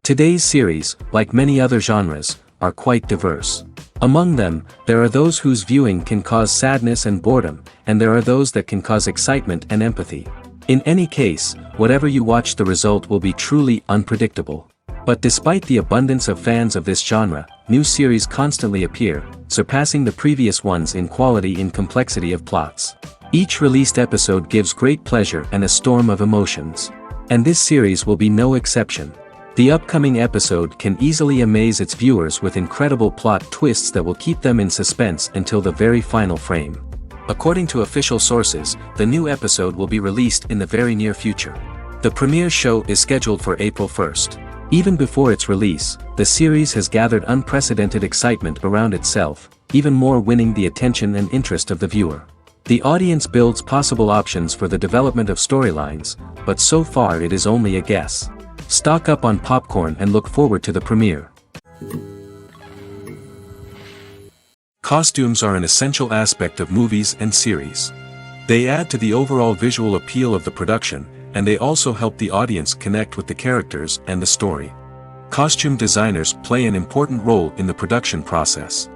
Today's series, like many other genres, are quite diverse. Among them, there are those whose viewing can cause sadness and boredom, and there are those that can cause excitement and empathy. In any case, whatever you watch, the result will be truly unpredictable. But despite the abundance of fans of this genre, new series constantly appear, surpassing the previous ones in quality and complexity of plots. Each released episode gives great pleasure and a storm of emotions. And this series will be no exception. The upcoming episode can easily amaze its viewers with incredible plot twists that will keep them in suspense until the very final frame. According to official sources, the new episode will be released in the very near future. The premiere show is scheduled for April 1st. Even before its release, the series has gathered unprecedented excitement around itself, even more winning the attention and interest of the viewer. The audience builds possible options for the development of storylines, but so far it is only a guess. Stock up on popcorn and look forward to the premiere. Costumes are an essential aspect of movies and series. They add to the overall visual appeal of the production, and they also help the audience connect with the characters and the story. Costume designers play an important role in the production process.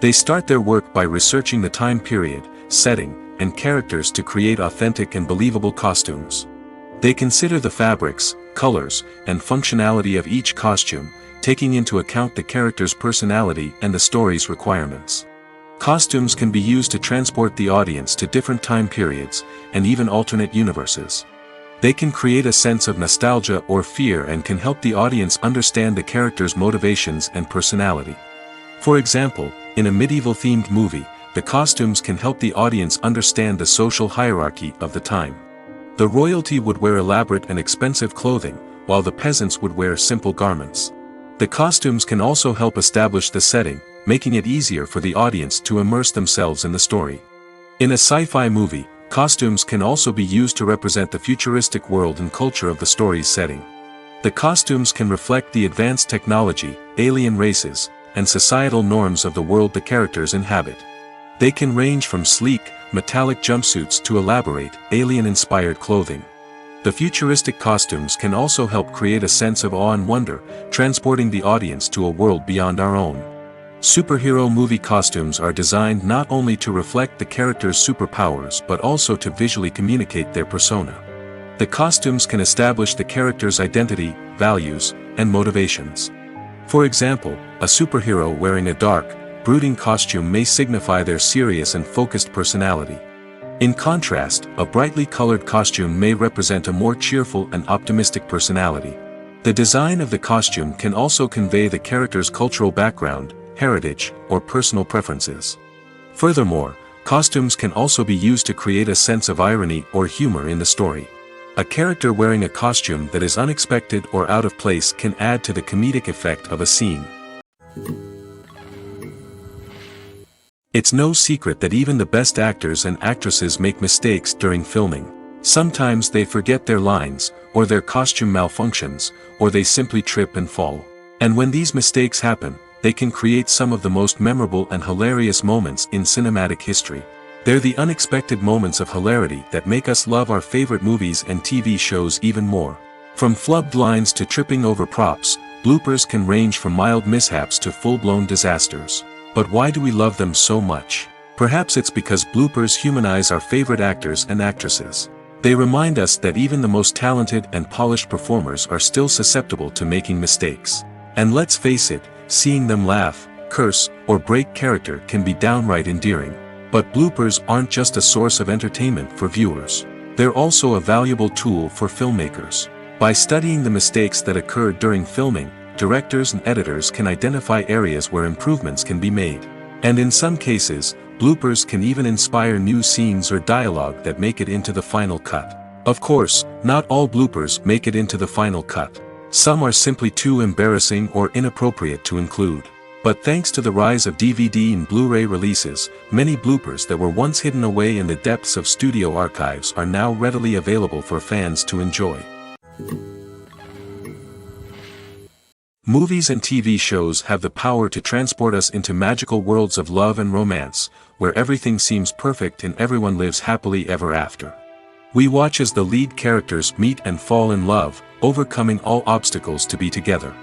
They start their work by researching the time period, setting, and characters to create authentic and believable costumes. They consider the fabrics, colors, and functionality of each costume, taking into account the character's personality and the story's requirements. Costumes can be used to transport the audience to different time periods, and even alternate universes. They can create a sense of nostalgia or fear and can help the audience understand the character's motivations and personality. For example, in a medieval-themed movie, the costumes can help the audience understand the social hierarchy of the time. The royalty would wear elaborate and expensive clothing, while the peasants would wear simple garments. The costumes can also help establish the setting, making it easier for the audience to immerse themselves in the story. In a sci-fi movie, costumes can also be used to represent the futuristic world and culture of the story's setting. The costumes can reflect the advanced technology, alien races, and societal norms of the world the characters inhabit. They can range from sleek, metallic jumpsuits to elaborate, alien-inspired clothing. The futuristic costumes can also help create a sense of awe and wonder, transporting the audience to a world beyond our own. Superhero movie costumes are designed not only to reflect the character's superpowers but also to visually communicate their persona. The costumes can establish the character's identity, values, and motivations. For example, a superhero wearing a dark, brooding costume may signify their serious and focused personality. In contrast, a brightly colored costume may represent a more cheerful and optimistic personality. The design of the costume can also convey the character's cultural background, heritage, or personal preferences. Furthermore, costumes can also be used to create a sense of irony or humor in the story. A character wearing a costume that is unexpected or out of place can add to the comedic effect of a scene. It's no secret that even the best actors and actresses make mistakes during filming. Sometimes they forget their lines, or their costume malfunctions, or they simply trip and fall. And when these mistakes happen, they can create some of the most memorable and hilarious moments in cinematic history. They're the unexpected moments of hilarity that make us love our favorite movies and TV shows even more. From flubbed lines to tripping over props, bloopers can range from mild mishaps to full-blown disasters. But why do we love them so much? Perhaps it's because bloopers humanize our favorite actors and actresses. They remind us that even the most talented and polished performers are still susceptible to making mistakes. And let's face it, seeing them laugh, curse, or break character can be downright endearing. But bloopers aren't just a source of entertainment for viewers. They're also a valuable tool for filmmakers. By studying the mistakes that occurred during filming, directors and editors can identify areas where improvements can be made. And in some cases, bloopers can even inspire new scenes or dialogue that make it into the final cut. Of course, not all bloopers make it into the final cut. Some are simply too embarrassing or inappropriate to include. But thanks to the rise of DVD and Blu-ray releases, many bloopers that were once hidden away in the depths of studio archives are now readily available for fans to enjoy. Movies and TV shows have the power to transport us into magical worlds of love and romance, where everything seems perfect and everyone lives happily ever after. We watch as the lead characters meet and fall in love, overcoming all obstacles to be together.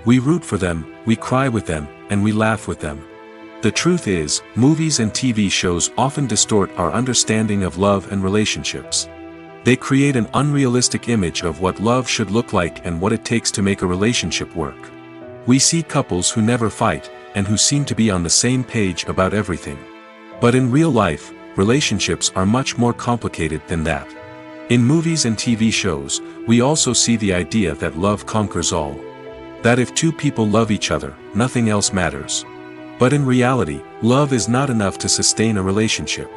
We root for them, we cry with them, and we laugh with them. The truth is, movies and TV shows often distort our understanding of love and relationships. They create an unrealistic image of what love should look like and what it takes to make a relationship work. We see couples who never fight, and who seem to be on the same page about everything. But in real life, relationships are much more complicated than that. In movies and TV shows, we also see the idea that love conquers all. That if two people love each other, nothing else matters. But in reality, love is not enough to sustain a relationship.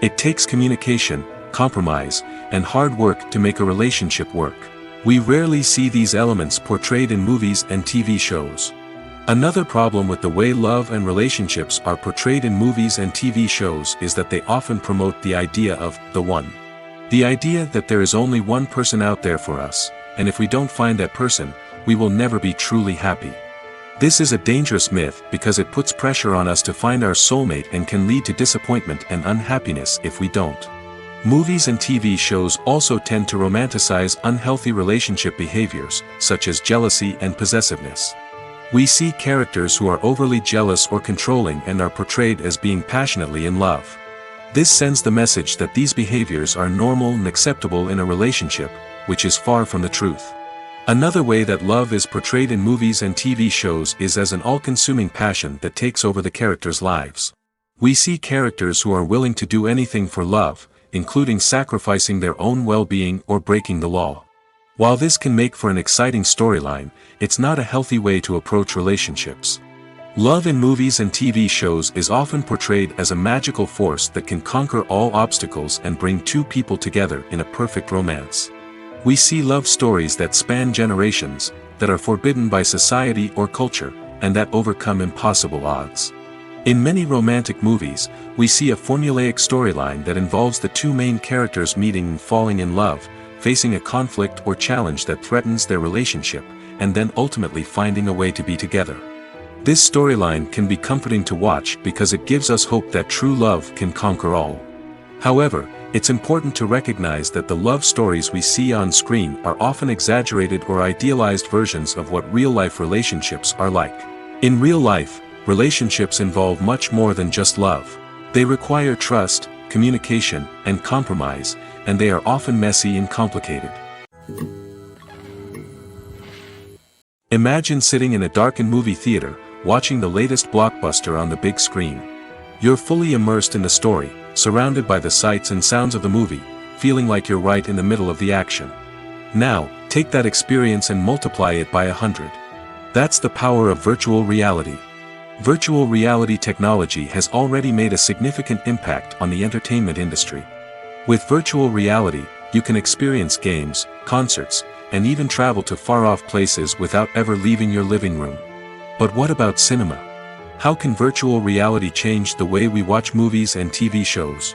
It takes communication, compromise, and hard work to make a relationship work. We rarely see these elements portrayed in movies and TV shows. Another problem with the way love and relationships are portrayed in movies and TV shows is that they often promote the idea of the one. The idea that there is only one person out there for us, and if we don't find that person, we will never be truly happy. This is a dangerous myth because it puts pressure on us to find our soulmate and can lead to disappointment and unhappiness if we don't. Movies and TV shows also tend to romanticize unhealthy relationship behaviors, such as jealousy and possessiveness. We see characters who are overly jealous or controlling and are portrayed as being passionately in love. This sends the message that these behaviors are normal and acceptable in a relationship, which is far from the truth. Another way that love is portrayed in movies and TV shows is as an all-consuming passion that takes over the characters' lives. We see characters who are willing to do anything for love, including sacrificing their own well-being or breaking the law. While this can make for an exciting storyline, it's not a healthy way to approach relationships. Love in movies and TV shows is often portrayed as a magical force that can conquer all obstacles and bring two people together in a perfect romance. We see love stories that span generations, that are forbidden by society or culture, and that overcome impossible odds. In many romantic movies, we see a formulaic storyline that involves the two main characters meeting and falling in love, facing a conflict or challenge that threatens their relationship, and then ultimately finding a way to be together. This storyline can be comforting to watch because it gives us hope that true love can conquer all. However, it's important to recognize that the love stories we see on screen are often exaggerated or idealized versions of what real-life relationships are like. In real life, relationships involve much more than just love. They require trust, communication, and compromise, and they are often messy and complicated. Imagine sitting in a darkened movie theater, watching the latest blockbuster on the big screen. You're fully immersed in the story, surrounded by the sights and sounds of the movie, feeling like you're right in the middle of the action. Now, take that experience and multiply it by 100. That's the power of virtual reality. Virtual reality technology has already made a significant impact on the entertainment industry. With virtual reality, you can experience games, concerts, and even travel to far-off places without ever leaving your living room. But what about cinema? How can virtual reality change the way we watch movies and TV shows?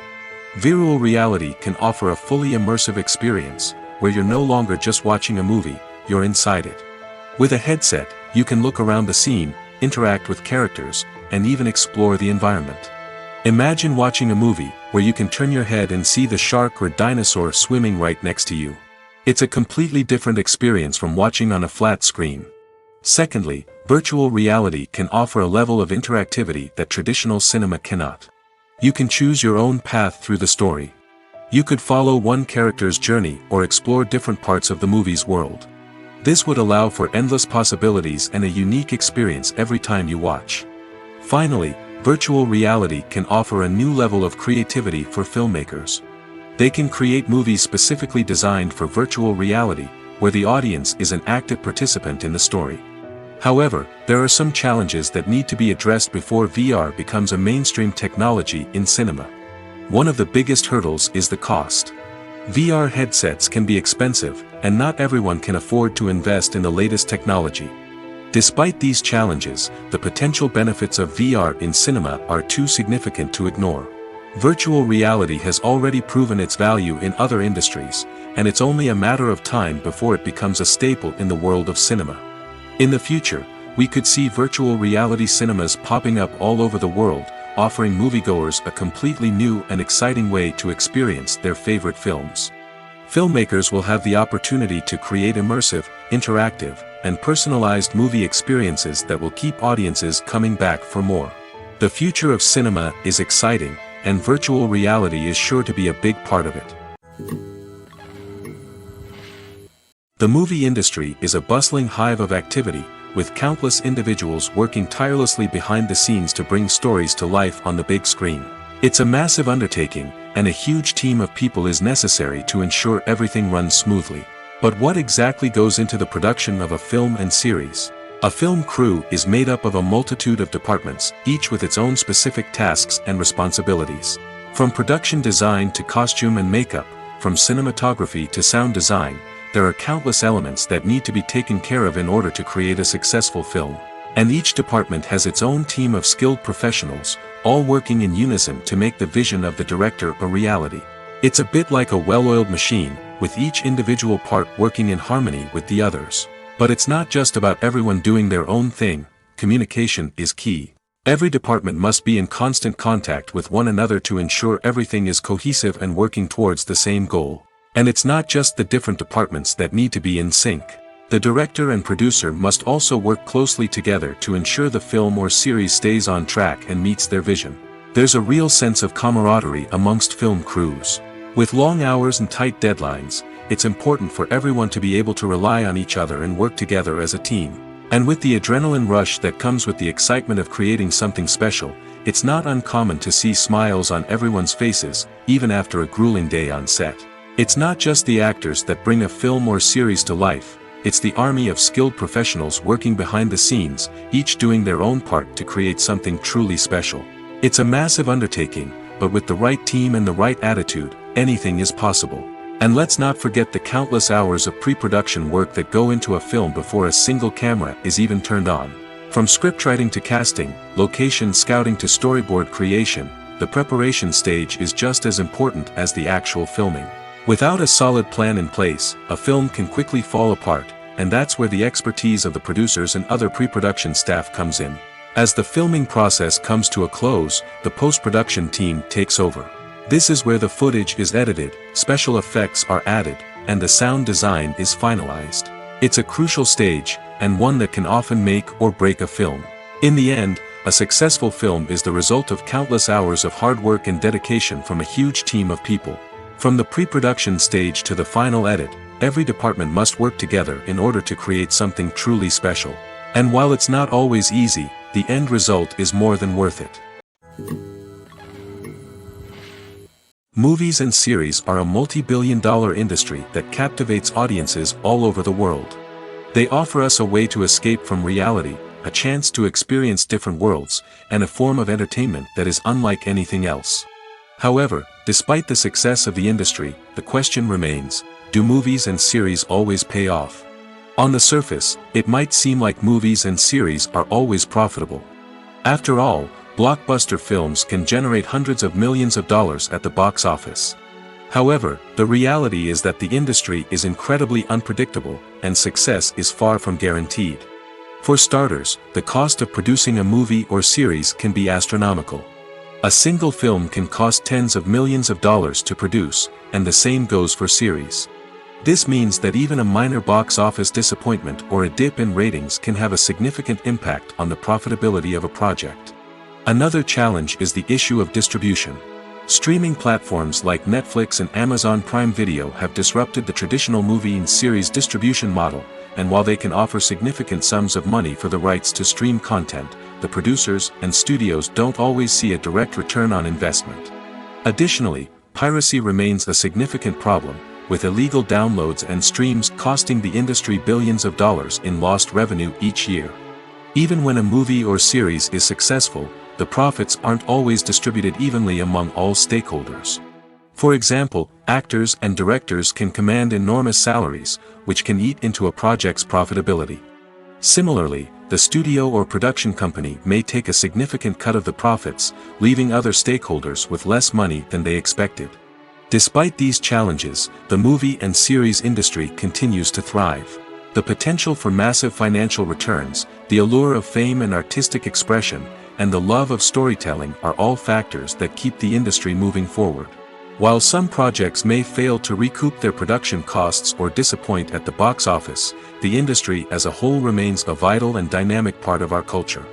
Virtual reality can offer a fully immersive experience, where you're no longer just watching a movie, you're inside it. With a headset, you can look around the scene, interact with characters, and even explore the environment. Imagine watching a movie where you can turn your head and see the shark or dinosaur swimming right next to you. It's a completely different experience from watching on a flat screen. Secondly, virtual reality can offer a level of interactivity that traditional cinema cannot. You can choose your own path through the story. You could follow one character's journey or explore different parts of the movie's world. This would allow for endless possibilities and a unique experience every time you watch. Finally, virtual reality can offer a new level of creativity for filmmakers. They can create movies specifically designed for virtual reality, where the audience is an active participant in the story. However, there are some challenges that need to be addressed before VR becomes a mainstream technology in cinema. One of the biggest hurdles is the cost. VR headsets can be expensive, and not everyone can afford to invest in the latest technology. Despite these challenges, the potential benefits of VR in cinema are too significant to ignore. Virtual reality has already proven its value in other industries, and it's only a matter of time before it becomes a staple in the world of cinema. In the future, we could see virtual reality cinemas popping up all over the world, offering moviegoers a completely new and exciting way to experience their favorite films. Filmmakers will have the opportunity to create immersive, interactive, and personalized movie experiences that will keep audiences coming back for more. The future of cinema is exciting, and virtual reality is sure to be a big part of it. The movie industry is a bustling hive of activity, with countless individuals working tirelessly behind the scenes to bring stories to life on the big screen. It's a massive undertaking, and a huge team of people is necessary to ensure everything runs smoothly. But what exactly goes into the production of a film and series? A film crew is made up of a multitude of departments, each with its own specific tasks and responsibilities. From production design to costume and makeup, from cinematography to sound design, there are countless elements that need to be taken care of in order to create a successful film. And each department has its own team of skilled professionals, all working in unison to make the vision of the director a reality. It's a bit like a well-oiled machine, with each individual part working in harmony with the others. But it's not just about everyone doing their own thing. Communication is key. Every department must be in constant contact with one another to ensure everything is cohesive and working towards the same goal. And it's not just the different departments that need to be in sync. The director and producer must also work closely together to ensure the film or series stays on track and meets their vision. There's a real sense of camaraderie amongst film crews. With long hours and tight deadlines, it's important for everyone to be able to rely on each other and work together as a team. And with the adrenaline rush that comes with the excitement of creating something special, it's not uncommon to see smiles on everyone's faces, even after a grueling day on set. It's not just the actors that bring a film or series to life, it's the army of skilled professionals working behind the scenes, each doing their own part to create something truly special. It's a massive undertaking, but with the right team and the right attitude, anything is possible. And let's not forget the countless hours of pre-production work that go into a film before a single camera is even turned on. From scriptwriting to casting, location scouting to storyboard creation, the preparation stage is just as important as the actual filming. Without a solid plan in place, a film can quickly fall apart, and that's where the expertise of the producers and other pre-production staff comes in. As the filming process comes to a close, the post-production team takes over. This is where the footage is edited, special effects are added, and the sound design is finalized. It's a crucial stage, and one that can often make or break a film. In the end, a successful film is the result of countless hours of hard work and dedication from a huge team of people. From the pre-production stage to the final edit, every department must work together in order to create something truly special. And while it's not always easy, the end result is more than worth it. Movies and series are a multi-billion-dollar industry that captivates audiences all over the world. They offer us a way to escape from reality, a chance to experience different worlds, and a form of entertainment that is unlike anything else. However, despite the success of the industry, the question remains, do movies and series always pay off? On the surface, it might seem like movies and series are always profitable. After all, blockbuster films can generate hundreds of millions of dollars at the box office. However, the reality is that the industry is incredibly unpredictable, and success is far from guaranteed. For starters, the cost of producing a movie or series can be astronomical. A single film can cost tens of millions of dollars to produce, and the same goes for series. This means that even a minor box office disappointment or a dip in ratings can have a significant impact on the profitability of a project. Another challenge is the issue of distribution. Streaming platforms like Netflix and Amazon Prime Video have disrupted the traditional movie and series distribution model, and while they can offer significant sums of money for the rights to stream content, the producers and studios don't always see a direct return on investment. Additionally, piracy remains a significant problem, with illegal downloads and streams costing the industry billions of dollars in lost revenue each year. Even when a movie or series is successful, the profits aren't always distributed evenly among all stakeholders. For example, actors and directors can command enormous salaries, which can eat into a project's profitability. Similarly, the studio or production company may take a significant cut of the profits, leaving other stakeholders with less money than they expected. Despite these challenges, the movie and series industry continues to thrive. The potential for massive financial returns, the allure of fame and artistic expression, and the love of storytelling are all factors that keep the industry moving forward. While some projects may fail to recoup their production costs or disappoint at the box office, the industry as a whole remains a vital and dynamic part of our culture.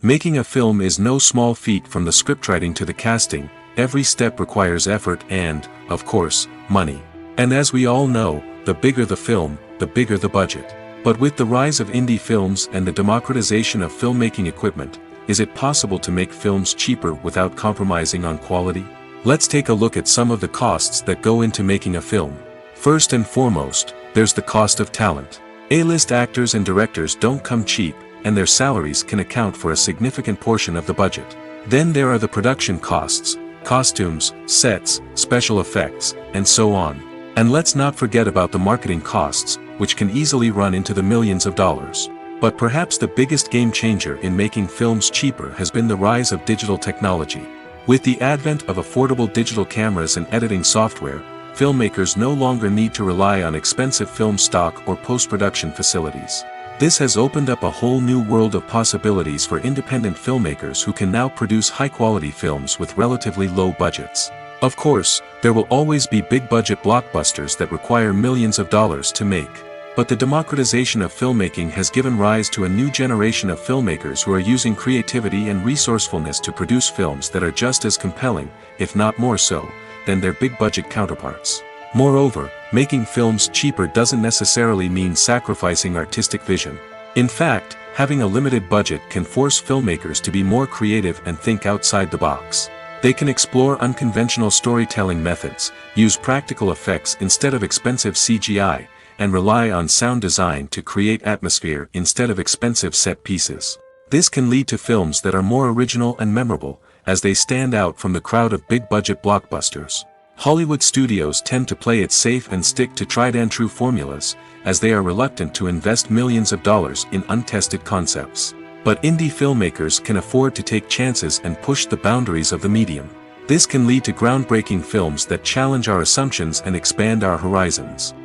Making a film is no small feat. From the scriptwriting to the casting, every step requires effort and, of course, money. And as we all know, the bigger the film, the bigger the budget. But with the rise of indie films and the democratization of filmmaking equipment, is it possible to make films cheaper without compromising on quality? Let's take a look at some of the costs that go into making a film. First and foremost, there's the cost of talent. A-list actors and directors don't come cheap, and their salaries can account for a significant portion of the budget. Then there are the production costs, costumes, sets, special effects, and so on. And let's not forget about the marketing costs, which can easily run into the millions of dollars. But perhaps the biggest game changer in making films cheaper has been the rise of digital technology. With the advent of affordable digital cameras and editing software, filmmakers no longer need to rely on expensive film stock or post-production facilities. This has opened up a whole new world of possibilities for independent filmmakers who can now produce high-quality films with relatively low budgets. Of course, there will always be big-budget blockbusters that require millions of dollars to make. But the democratization of filmmaking has given rise to a new generation of filmmakers who are using creativity and resourcefulness to produce films that are just as compelling, if not more so, than their big-budget counterparts. Moreover, making films cheaper doesn't necessarily mean sacrificing artistic vision. In fact, having a limited budget can force filmmakers to be more creative and think outside the box. They can explore unconventional storytelling methods, use practical effects instead of expensive CGI, and rely on sound design to create atmosphere instead of expensive set pieces. This can lead to films that are more original and memorable, as they stand out from the crowd of big-budget blockbusters. Hollywood studios tend to play it safe and stick to tried-and-true formulas, as they are reluctant to invest millions of dollars in untested concepts. But indie filmmakers can afford to take chances and push the boundaries of the medium. This can lead to groundbreaking films that challenge our assumptions and expand our horizons.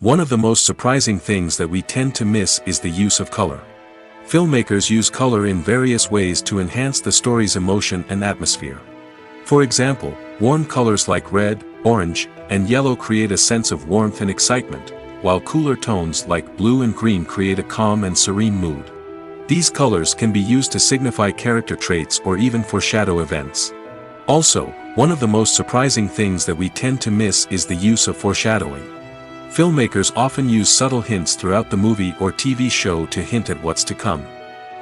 One of the most surprising things that we tend to miss is the use of color. Filmmakers use color in various ways to enhance the story's emotion and atmosphere. For example, warm colors like red, orange, and yellow create a sense of warmth and excitement, while cooler tones like blue and green create a calm and serene mood. These colors can be used to signify character traits or even foreshadow events. Also, one of the most surprising things that we tend to miss is the use of foreshadowing. Filmmakers often use subtle hints throughout the movie or TV show to hint at what's to come.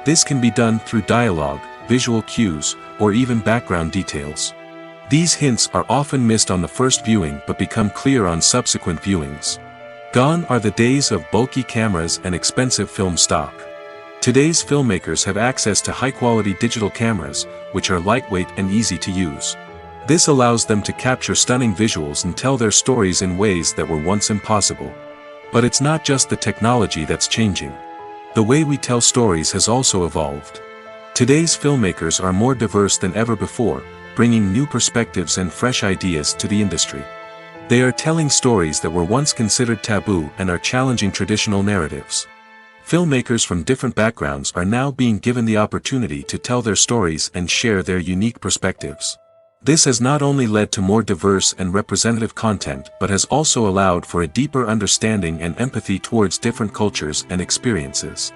This can be done through dialogue, visual cues, or even background details. These hints are often missed on the first viewing but become clear on subsequent viewings. Gone are the days of bulky cameras and expensive film stock. Today's filmmakers have access to high-quality digital cameras, which are lightweight and easy to use. This allows them to capture stunning visuals and tell their stories in ways that were once impossible. But it's not just the technology that's changing. The way we tell stories has also evolved. Today's filmmakers are more diverse than ever before, bringing new perspectives and fresh ideas to the industry. They are telling stories that were once considered taboo and are challenging traditional narratives. Filmmakers from different backgrounds are now being given the opportunity to tell their stories and share their unique perspectives. This has not only led to more diverse and representative content but has also allowed for a deeper understanding and empathy towards different cultures and experiences.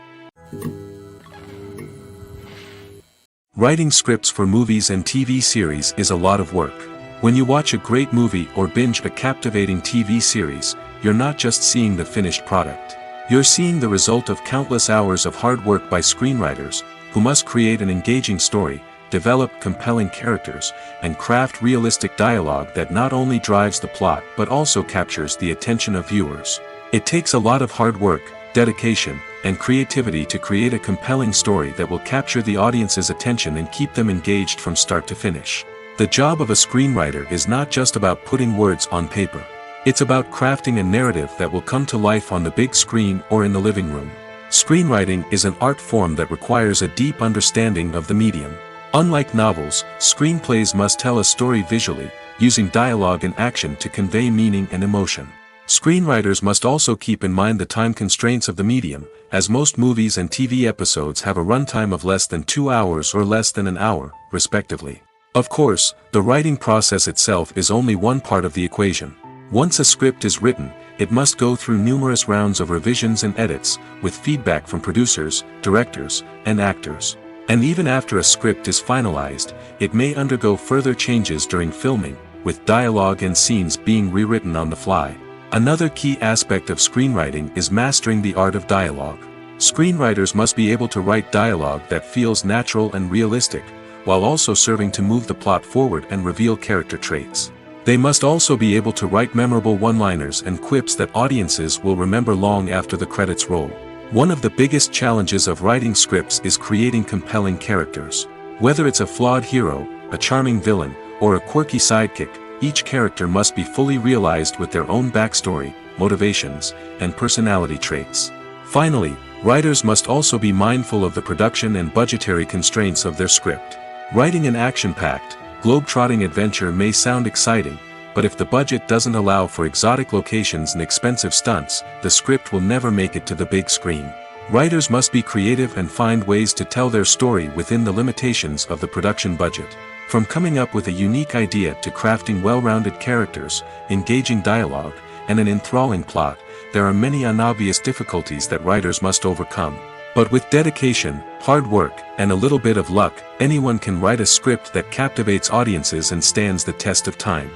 Writing scripts for movies and TV series is a lot of work. When you watch a great movie or binge a captivating TV series, you're not just seeing the finished product. You're seeing the result of countless hours of hard work by screenwriters, who must create an engaging story, develop compelling characters, and craft realistic dialogue that not only drives the plot but also captures the attention of viewers. It takes a lot of hard work, dedication, and creativity to create a compelling story that will capture the audience's attention and keep them engaged from start to finish. The job of a screenwriter is not just about putting words on paper. It's about crafting a narrative that will come to life on the big screen or in the living room. Screenwriting is an art form that requires a deep understanding of the medium. Unlike novels, screenplays must tell a story visually, using dialogue and action to convey meaning and emotion. Screenwriters must also keep in mind the time constraints of the medium, as most movies and TV episodes have a runtime of less than 2 hours or less than an hour, respectively. Of course, the writing process itself is only one part of the equation. Once a script is written, it must go through numerous rounds of revisions and edits, with feedback from producers, directors, and actors. And even after a script is finalized, it may undergo further changes during filming, with dialogue and scenes being rewritten on the fly. Another key aspect of screenwriting is mastering the art of dialogue. Screenwriters must be able to write dialogue that feels natural and realistic, while also serving to move the plot forward and reveal character traits. They must also be able to write memorable one-liners and quips that audiences will remember long after the credits roll. One of the biggest challenges of writing scripts is creating compelling characters. Whether it's a flawed hero, a charming villain, or a quirky sidekick, each character must be fully realized with their own backstory, motivations, and personality traits. Finally, writers must also be mindful of the production and budgetary constraints of their script. Writing an action-packed, globe-trotting adventure may sound exciting, but if the budget doesn't allow for exotic locations and expensive stunts, the script will never make it to the big screen. Writers must be creative and find ways to tell their story within the limitations of the production budget. From coming up with a unique idea to crafting well-rounded characters, engaging dialogue, and an enthralling plot, there are many unobvious difficulties that writers must overcome. But with dedication, hard work, and a little bit of luck, anyone can write a script that captivates audiences and stands the test of time.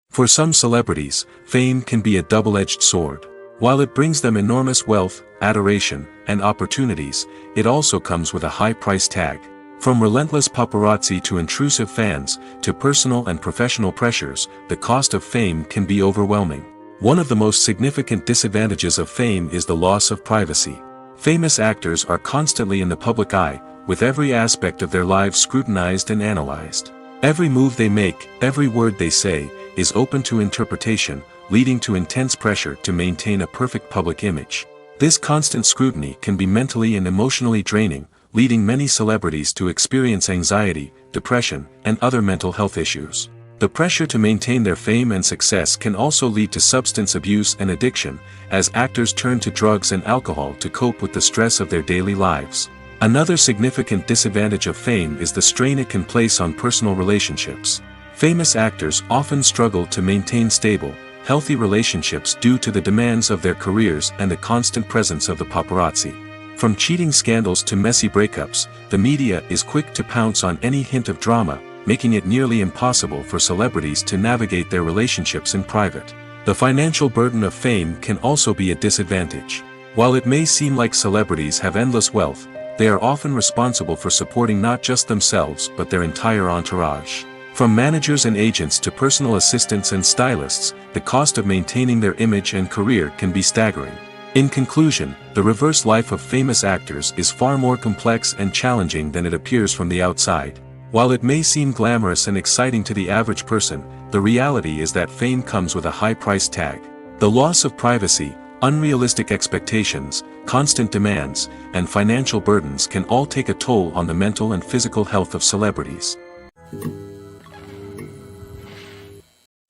For some celebrities, fame can be a double-edged sword. While it brings them enormous wealth, adoration, and opportunities, it also comes with a high price tag. From relentless paparazzi to intrusive fans, to personal and professional pressures, the cost of fame can be overwhelming. One of the most significant disadvantages of fame is the loss of privacy. Famous actors are constantly in the public eye, with every aspect of their lives scrutinized and analyzed. Every move they make, every word they say, is open to interpretation, leading to intense pressure to maintain a perfect public image. This constant scrutiny can be mentally and emotionally draining, leading many celebrities to experience anxiety, depression, and other mental health issues. The pressure to maintain their fame and success can also lead to substance abuse and addiction, as actors turn to drugs and alcohol to cope with the stress of their daily lives. Another significant disadvantage of fame is the strain it can place on personal relationships. Famous actors often struggle to maintain stable, healthy relationships due to the demands of their careers and the constant presence of the paparazzi. From cheating scandals to messy breakups, the media is quick to pounce on any hint of drama, making it nearly impossible for celebrities to navigate their relationships in private. The financial burden of fame can also be a disadvantage. While it may seem like celebrities have endless wealth, they are often responsible for supporting not just themselves but their entire entourage. From managers and agents to personal assistants and stylists, the cost of maintaining their image and career can be staggering. In conclusion, the reverse life of famous actors is far more complex and challenging than it appears from the outside. While it may seem glamorous and exciting to the average person, the reality is that fame comes with a high price tag. The loss of privacy, unrealistic expectations, constant demands, and financial burdens can all take a toll on the mental and physical health of celebrities.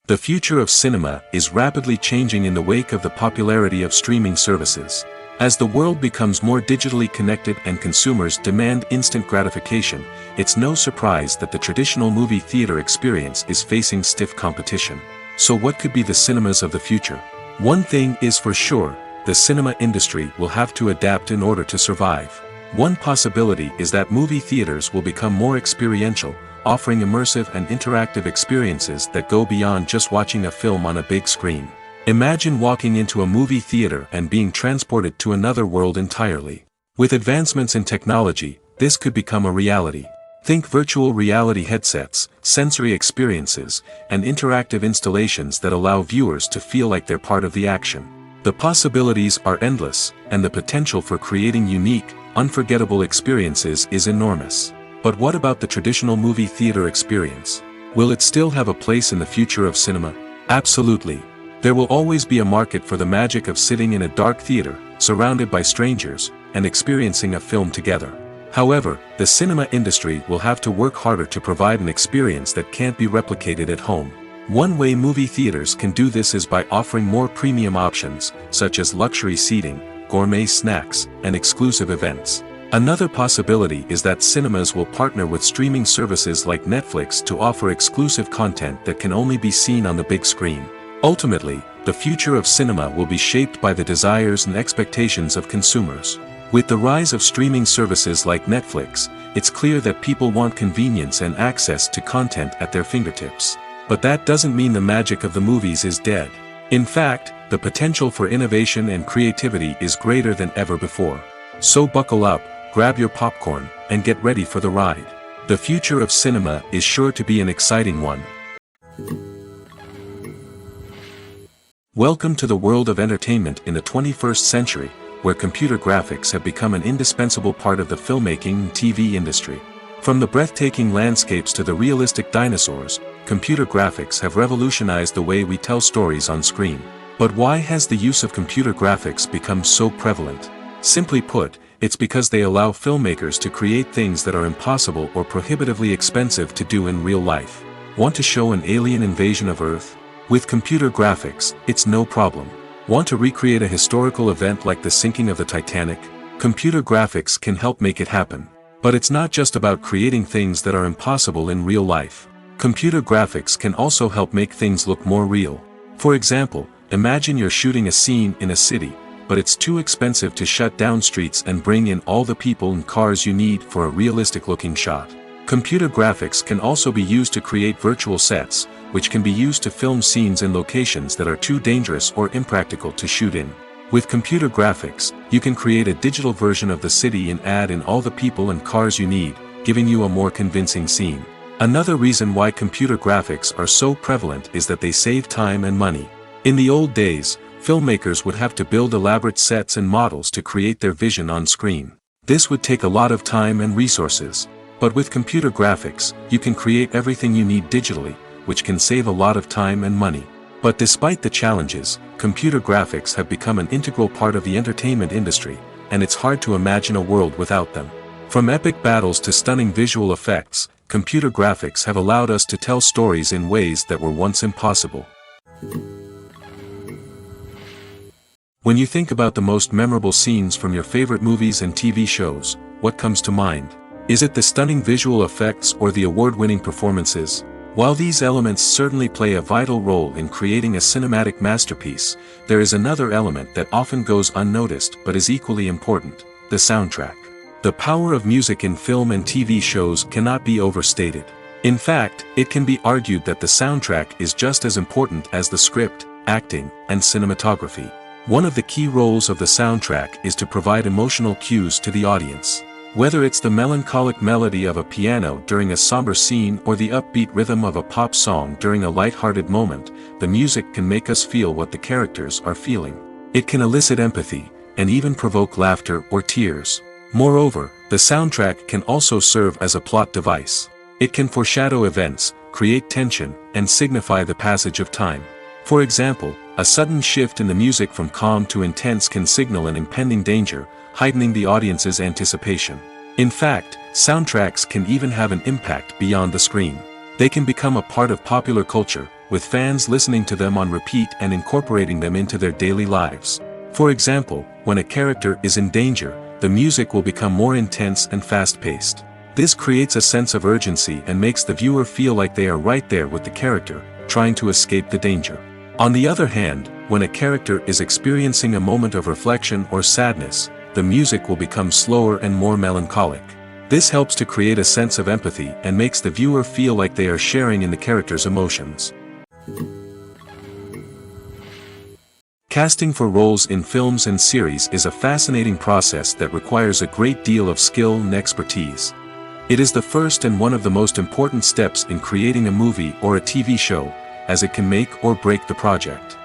The future of cinema is rapidly changing in the wake of the popularity of streaming services. As the world becomes more digitally connected and consumers demand instant gratification, it's no surprise that the traditional movie theater experience is facing stiff competition. So what could be the cinemas of the future? One thing is for sure, the cinema industry will have to adapt in order to survive. One possibility is that movie theaters will become more experiential, offering immersive and interactive experiences that go beyond just watching a film on a big screen. Imagine walking into a movie theater and being transported to another world entirely. With advancements in technology, this could become a reality. Think virtual reality headsets, sensory experiences, and interactive installations that allow viewers to feel like they're part of the action. The possibilities are endless, and the potential for creating unique, unforgettable experiences is enormous. But what about the traditional movie theater experience? Will it still have a place in the future of cinema? Absolutely. There will always be a market for the magic of sitting in a dark theater, surrounded by strangers, and experiencing a film together. However, the cinema industry will have to work harder to provide an experience that can't be replicated at home. One way movie theaters can do this is by offering more premium options, such as luxury seating, gourmet snacks, and exclusive events. Another possibility is that cinemas will partner with streaming services like Netflix to offer exclusive content that can only be seen on the big screen. Ultimately, the future of cinema will be shaped by the desires and expectations of consumers. With the rise of streaming services like Netflix, it's clear that people want convenience and access to content at their fingertips. But that doesn't mean the magic of the movies is dead. In fact, the potential for innovation and creativity is greater than ever before. So buckle up, grab your popcorn, and get ready for the ride. The future of cinema is sure to be an exciting one. Welcome to the world of entertainment in the 21st century, where computer graphics have become an indispensable part of the filmmaking and TV industry. From the breathtaking landscapes to the realistic dinosaurs, computer graphics have revolutionized the way we tell stories on screen. But why has the use of computer graphics become so prevalent? Simply put, it's because they allow filmmakers to create things that are impossible or prohibitively expensive to do in real life. Want to show an alien invasion of Earth? With computer graphics, it's no problem. Want to recreate a historical event like the sinking of the Titanic? Computer graphics can help make it happen. But it's not just about creating things that are impossible in real life. Computer graphics can also help make things look more real. For example, imagine you're shooting a scene in a city, but it's too expensive to shut down streets and bring in all the people and cars you need for a realistic-looking shot. Computer graphics can also be used to create virtual sets, which can be used to film scenes in locations that are too dangerous or impractical to shoot in. With computer graphics, you can create a digital version of the city and add in all the people and cars you need, giving you a more convincing scene. Another reason why computer graphics are so prevalent is that they save time and money. In the old days, filmmakers would have to build elaborate sets and models to create their vision on screen. This would take a lot of time and resources. But with computer graphics, you can create everything you need digitally, which can save a lot of time and money. But despite the challenges, computer graphics have become an integral part of the entertainment industry, and it's hard to imagine a world without them. From epic battles to stunning visual effects, computer graphics have allowed us to tell stories in ways that were once impossible. When you think about the most memorable scenes from your favorite movies and TV shows, what comes to mind? Is it the stunning visual effects or the award-winning performances? While these elements certainly play a vital role in creating a cinematic masterpiece, there is another element that often goes unnoticed but is equally important: the soundtrack. The power of music in film and TV shows cannot be overstated. In fact, it can be argued that the soundtrack is just as important as the script, acting, and cinematography. One of the key roles of the soundtrack is to provide emotional cues to the audience. Whether it's the melancholic melody of a piano during a somber scene or the upbeat rhythm of a pop song during a light-hearted moment, the music can make us feel what the characters are feeling. It can elicit empathy, and even provoke laughter or tears. Moreover, the soundtrack can also serve as a plot device. It can foreshadow events, create tension, and signify the passage of time. For example, a sudden shift in the music from calm to intense can signal an impending danger, heightening the audience's anticipation. In fact, soundtracks can even have an impact beyond the screen. They can become a part of popular culture, with fans listening to them on repeat and incorporating them into their daily lives. For example, when a character is in danger, the music will become more intense and fast-paced. This creates a sense of urgency and makes the viewer feel like they are right there with the character, trying to escape the danger. On the other hand, when a character is experiencing a moment of reflection or sadness, the music will become slower and more melancholic. This helps to create a sense of empathy and makes the viewer feel like they are sharing in the character's emotions. Casting for roles in films and series is a fascinating process that requires a great deal of skill and expertise. It is the first and one of the most important steps in creating a movie or a TV show, as it can make or break the project.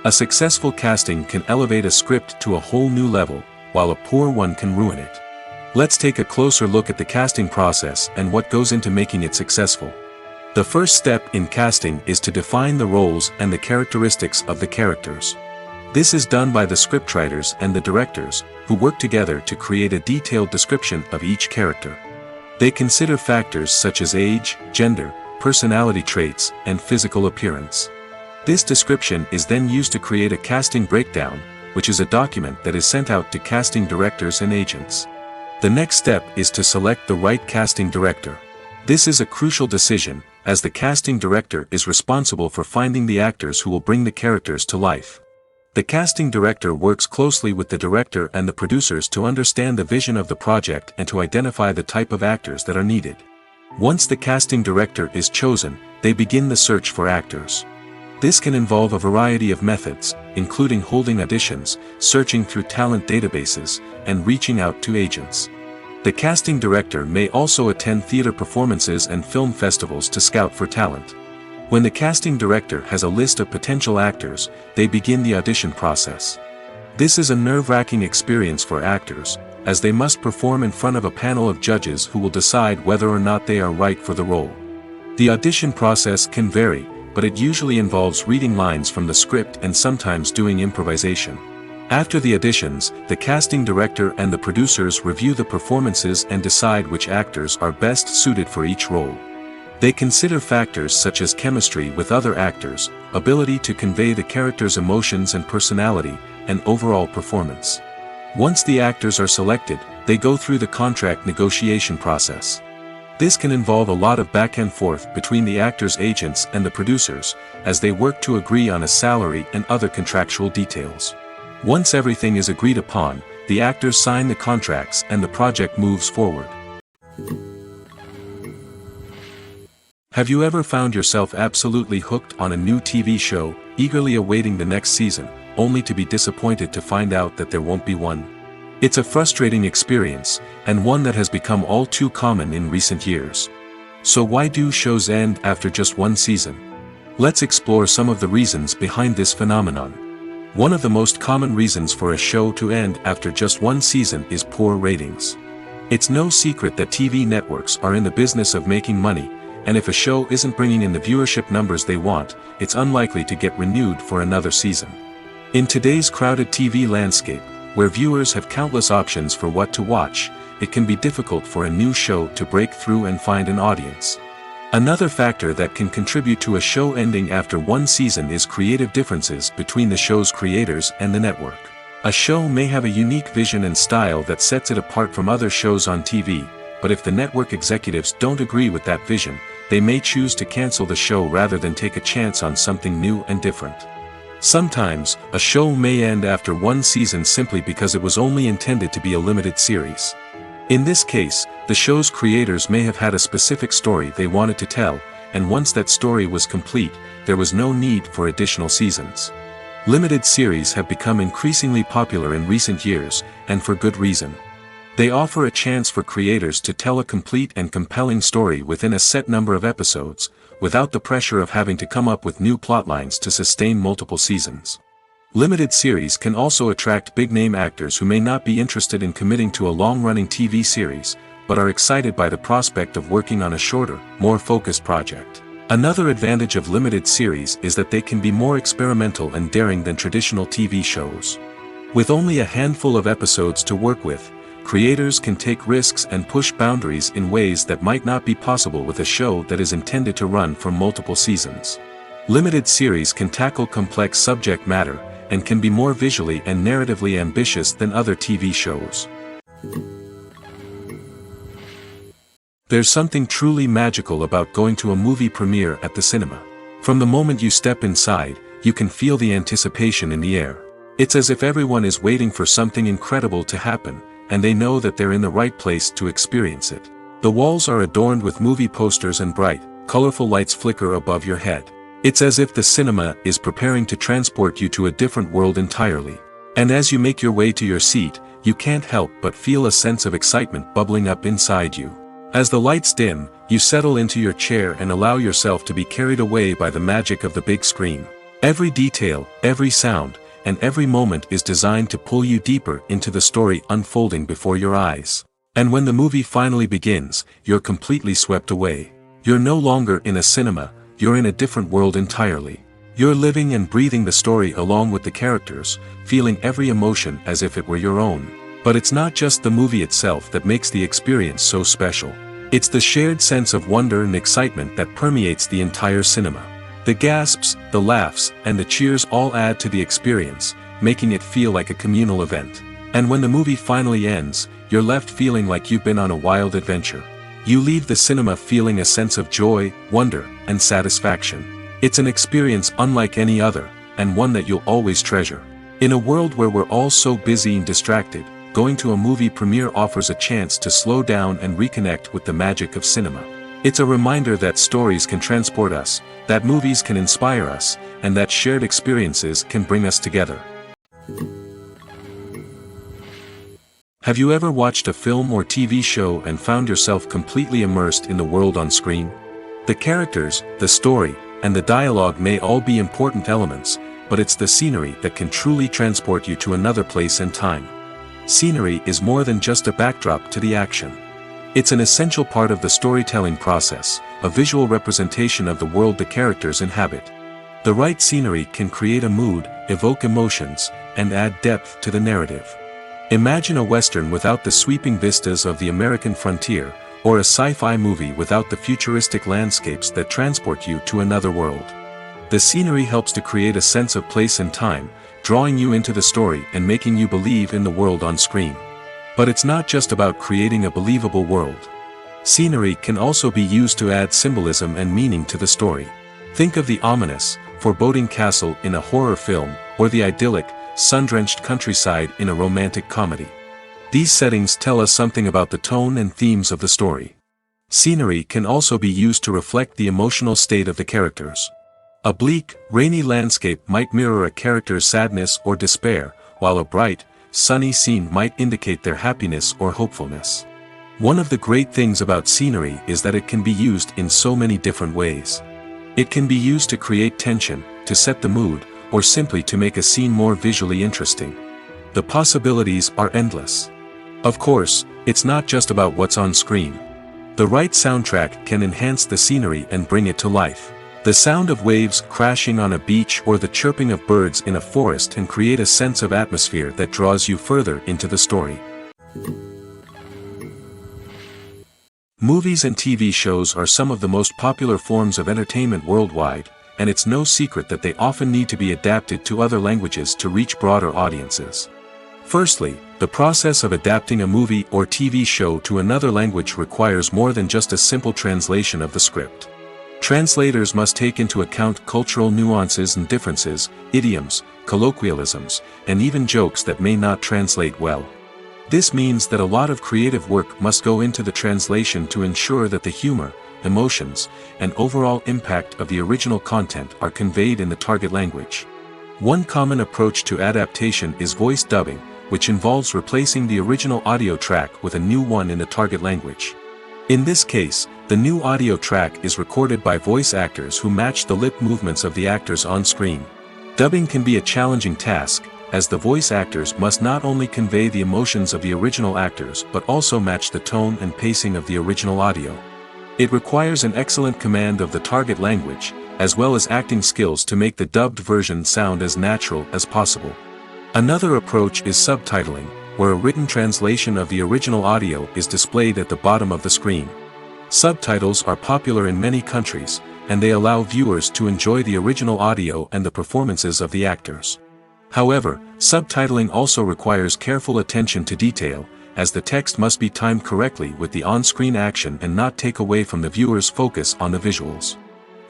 A successful casting can elevate a script to a whole new level, while a poor one can ruin it. Let's take a closer look at the casting process and what goes into making it successful. The first step in casting is to define the roles and the characteristics of the characters. This is done by the scriptwriters and the directors, who work together to create a detailed description of each character. They consider factors such as age, gender, personality traits, and physical appearance. This description is then used to create a casting breakdown, which is a document that is sent out to casting directors and agents. The next step is to select the right casting director. This is a crucial decision, as the casting director is responsible for finding the actors who will bring the characters to life. The casting director works closely with the director and the producers to understand the vision of the project and to identify the type of actors that are needed. Once the casting director is chosen, they begin the search for actors. This can involve a variety of methods, including holding auditions, searching through talent databases, and reaching out to agents. The casting director may also attend theater performances and film festivals to scout for talent. When the casting director has a list of potential actors, they begin the audition process. This is a nerve-wracking experience for actors, as they must perform in front of a panel of judges who will decide whether or not they are right for the role. The audition process can vary, but it usually involves reading lines from the script and sometimes doing improvisation. After the auditions, the casting director and the producers review the performances and decide which actors are best suited for each role. They consider factors such as chemistry with other actors, ability to convey the character's emotions and personality, and overall performance. Once the actors are selected, they go through the contract negotiation process. This can involve a lot of back and forth between the actors' agents and the producers, as they work to agree on a salary and other contractual details. Once everything is agreed upon, the actors sign the contracts and the project moves forward. Have you ever found yourself absolutely hooked on a new TV show, eagerly awaiting the next season, only to be disappointed to find out that there won't be one? It's a frustrating experience, and one that has become all too common in recent years. So why do shows end after just one season? Let's explore some of the reasons behind this phenomenon. One of the most common reasons for a show to end after just one season is poor ratings. It's no secret that TV networks are in the business of making money, and if a show isn't bringing in the viewership numbers they want, it's unlikely to get renewed for another season. In today's crowded TV landscape, where viewers have countless options for what to watch, it can be difficult for a new show to break through and find an audience. Another factor that can contribute to a show ending after one season is creative differences between the show's creators and the network. A show may have a unique vision and style that sets it apart from other shows on TV, but if the network executives don't agree with that vision, they may choose to cancel the show rather than take a chance on something new and different. Sometimes, a show may end after one season simply because it was only intended to be a limited series. In this case, the show's creators may have had a specific story they wanted to tell, and once that story was complete, there was no need for additional seasons. Limited series have become increasingly popular in recent years, and for good reason. They offer a chance for creators to tell a complete and compelling story within a set number of episodes, without the pressure of having to come up with new plotlines to sustain multiple seasons. Limited series can also attract big-name actors who may not be interested in committing to a long-running TV series, but are excited by the prospect of working on a shorter, more focused project. Another advantage of limited series is that they can be more experimental and daring than traditional TV shows. With only a handful of episodes to work with, creators can take risks and push boundaries in ways that might not be possible with a show that is intended to run for multiple seasons. Limited series can tackle complex subject matter, and can be more visually and narratively ambitious than other TV shows. There's something truly magical about going to a movie premiere at the cinema. From the moment you step inside, you can feel the anticipation in the air. It's as if everyone is waiting for something incredible to happen, and they know that they're in the right place to experience it. The walls are adorned with movie posters and bright, colorful lights flicker above your head. It's as if the cinema is preparing to transport you to a different world entirely. And as you make your way to your seat, you can't help but feel a sense of excitement bubbling up inside you. As the lights dim, you settle into your chair and allow yourself to be carried away by the magic of the big screen. Every detail, every sound, and every moment is designed to pull you deeper into the story unfolding before your eyes. And when the movie finally begins, you're completely swept away. You're no longer in a cinema, you're in a different world entirely. You're living and breathing the story along with the characters, feeling every emotion as if it were your own. But it's not just the movie itself that makes the experience so special. It's the shared sense of wonder and excitement that permeates the entire cinema. The gasps, the laughs, and the cheers all add to the experience, making it feel like a communal event. And when the movie finally ends, you're left feeling like you've been on a wild adventure. You leave the cinema feeling a sense of joy, wonder, and satisfaction. It's an experience unlike any other, and one that you'll always treasure. In a world where we're all so busy and distracted, going to a movie premiere offers a chance to slow down and reconnect with the magic of cinema. It's a reminder that stories can transport us, that movies can inspire us, and that shared experiences can bring us together. Have you ever watched a film or TV show and found yourself completely immersed in the world on screen? The characters, the story, and the dialogue may all be important elements, but it's the scenery that can truly transport you to another place and time. Scenery is more than just a backdrop to the action. It's an essential part of the storytelling process, a visual representation of the world the characters inhabit. The right scenery can create a mood, evoke emotions, and add depth to the narrative. Imagine a Western without the sweeping vistas of the American frontier, or a sci-fi movie without the futuristic landscapes that transport you to another world. The scenery helps to create a sense of place and time, drawing you into the story and making you believe in the world on screen. But it's not just about creating a believable world. Scenery can also be used to add symbolism and meaning to the story. Think of the ominous, foreboding castle in a horror film, or the idyllic, sun-drenched countryside in a romantic comedy. These settings tell us something about the tone and themes of the story. Scenery can also be used to reflect the emotional state of the characters. A bleak, rainy landscape might mirror a character's sadness or despair, while a bright, sunny scene might indicate their happiness or hopefulness. One of the great things about scenery is that it can be used in so many different ways. It can be used to create tension, to set the mood, or simply to make a scene more visually interesting. The possibilities are endless. Of course, it's not just about what's on screen. The right soundtrack can enhance the scenery and bring it to life. The sound of waves crashing on a beach or the chirping of birds in a forest can create a sense of atmosphere that draws you further into the story. Movies and TV shows are some of the most popular forms of entertainment worldwide, and it's no secret that they often need to be adapted to other languages to reach broader audiences. Firstly, the process of adapting a movie or TV show to another language requires more than just a simple translation of the script. Translators must take into account cultural nuances and differences, idioms, colloquialisms, and even jokes that may not translate well. This means that a lot of creative work must go into the translation to ensure that the humor, emotions, and overall impact of the original content are conveyed in the target language. One common approach to adaptation is voice dubbing, which involves replacing the original audio track with a new one in the target language. In this case, the new audio track is recorded by voice actors who match the lip movements of the actors on screen. Dubbing can be a challenging task, as the voice actors must not only convey the emotions of the original actors but also match the tone and pacing of the original audio. It requires an excellent command of the target language, as well as acting skills to make the dubbed version sound as natural as possible. Another approach is subtitling, where a written translation of the original audio is displayed at the bottom of the screen. Subtitles are popular in many countries, and they allow viewers to enjoy the original audio and the performances of the actors. However, subtitling also requires careful attention to detail, as the text must be timed correctly with the on-screen action and not take away from the viewer's focus on the visuals.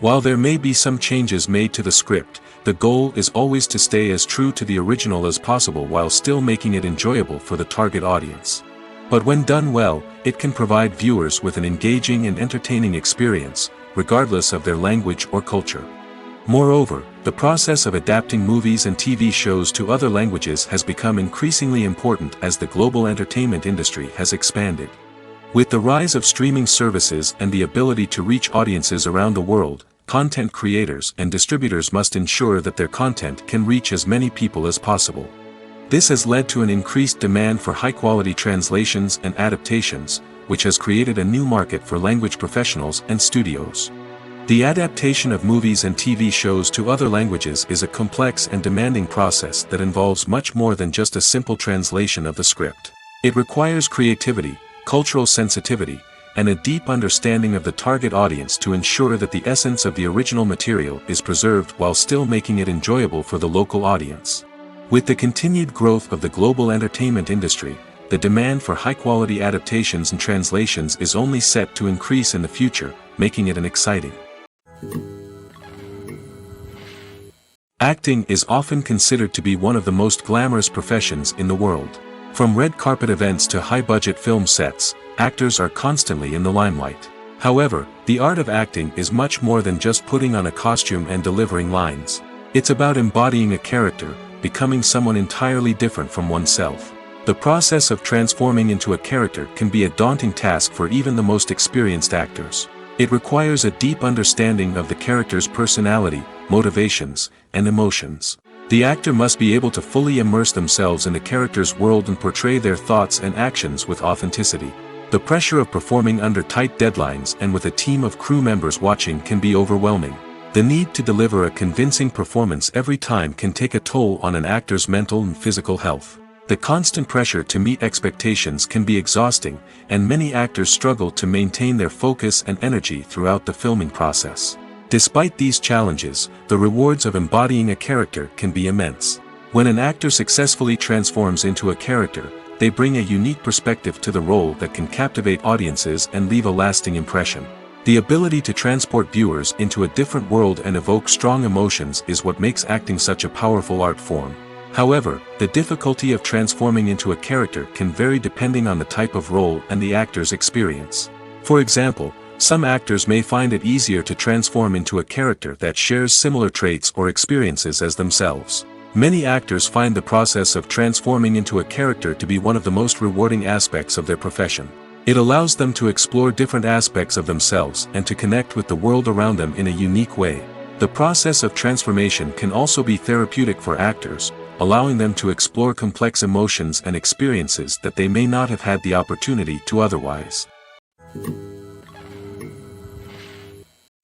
While there may be some changes made to the script, the goal is always to stay as true to the original as possible while still making it enjoyable for the target audience. But when done well, it can provide viewers with an engaging and entertaining experience, regardless of their language or culture. Moreover, the process of adapting movies and TV shows to other languages has become increasingly important as the global entertainment industry has expanded. With the rise of streaming services and the ability to reach audiences around the world, content creators and distributors must ensure that their content can reach as many people as possible. This has led to an increased demand for high-quality translations and adaptations, which has created a new market for language professionals and studios. The adaptation of movies and TV shows to other languages is a complex and demanding process that involves much more than just a simple translation of the script. It requires creativity, cultural sensitivity, and a deep understanding of the target audience to ensure that the essence of the original material is preserved while still making it enjoyable for the local audience. With the continued growth of the global entertainment industry, the demand for high-quality adaptations and translations is only set to increase in the future, making it an exciting. Acting is often considered to be one of the most glamorous professions in the world. From red carpet events to high-budget film sets, actors are constantly in the limelight. However, the art of acting is much more than just putting on a costume and delivering lines. It's about embodying a character, becoming someone entirely different from oneself. The process of transforming into a character can be a daunting task for even the most experienced actors. It requires a deep understanding of the character's personality, motivations, and emotions. The actor must be able to fully immerse themselves in the character's world and portray their thoughts and actions with authenticity. The pressure of performing under tight deadlines and with a team of crew members watching can be overwhelming. The need to deliver a convincing performance every time can take a toll on an actor's mental and physical health. The constant pressure to meet expectations can be exhausting, and many actors struggle to maintain their focus and energy throughout the filming process. Despite these challenges, the rewards of embodying a character can be immense. When an actor successfully transforms into a character, they bring a unique perspective to the role that can captivate audiences and leave a lasting impression. The ability to transport viewers into a different world and evoke strong emotions is what makes acting such a powerful art form. However, the difficulty of transforming into a character can vary depending on the type of role and the actor's experience. For example, some actors may find it easier to transform into a character that shares similar traits or experiences as themselves. Many actors find the process of transforming into a character to be one of the most rewarding aspects of their profession. It allows them to explore different aspects of themselves and to connect with the world around them in a unique way. The process of transformation can also be therapeutic for actors, allowing them to explore complex emotions and experiences that they may not have had the opportunity to otherwise.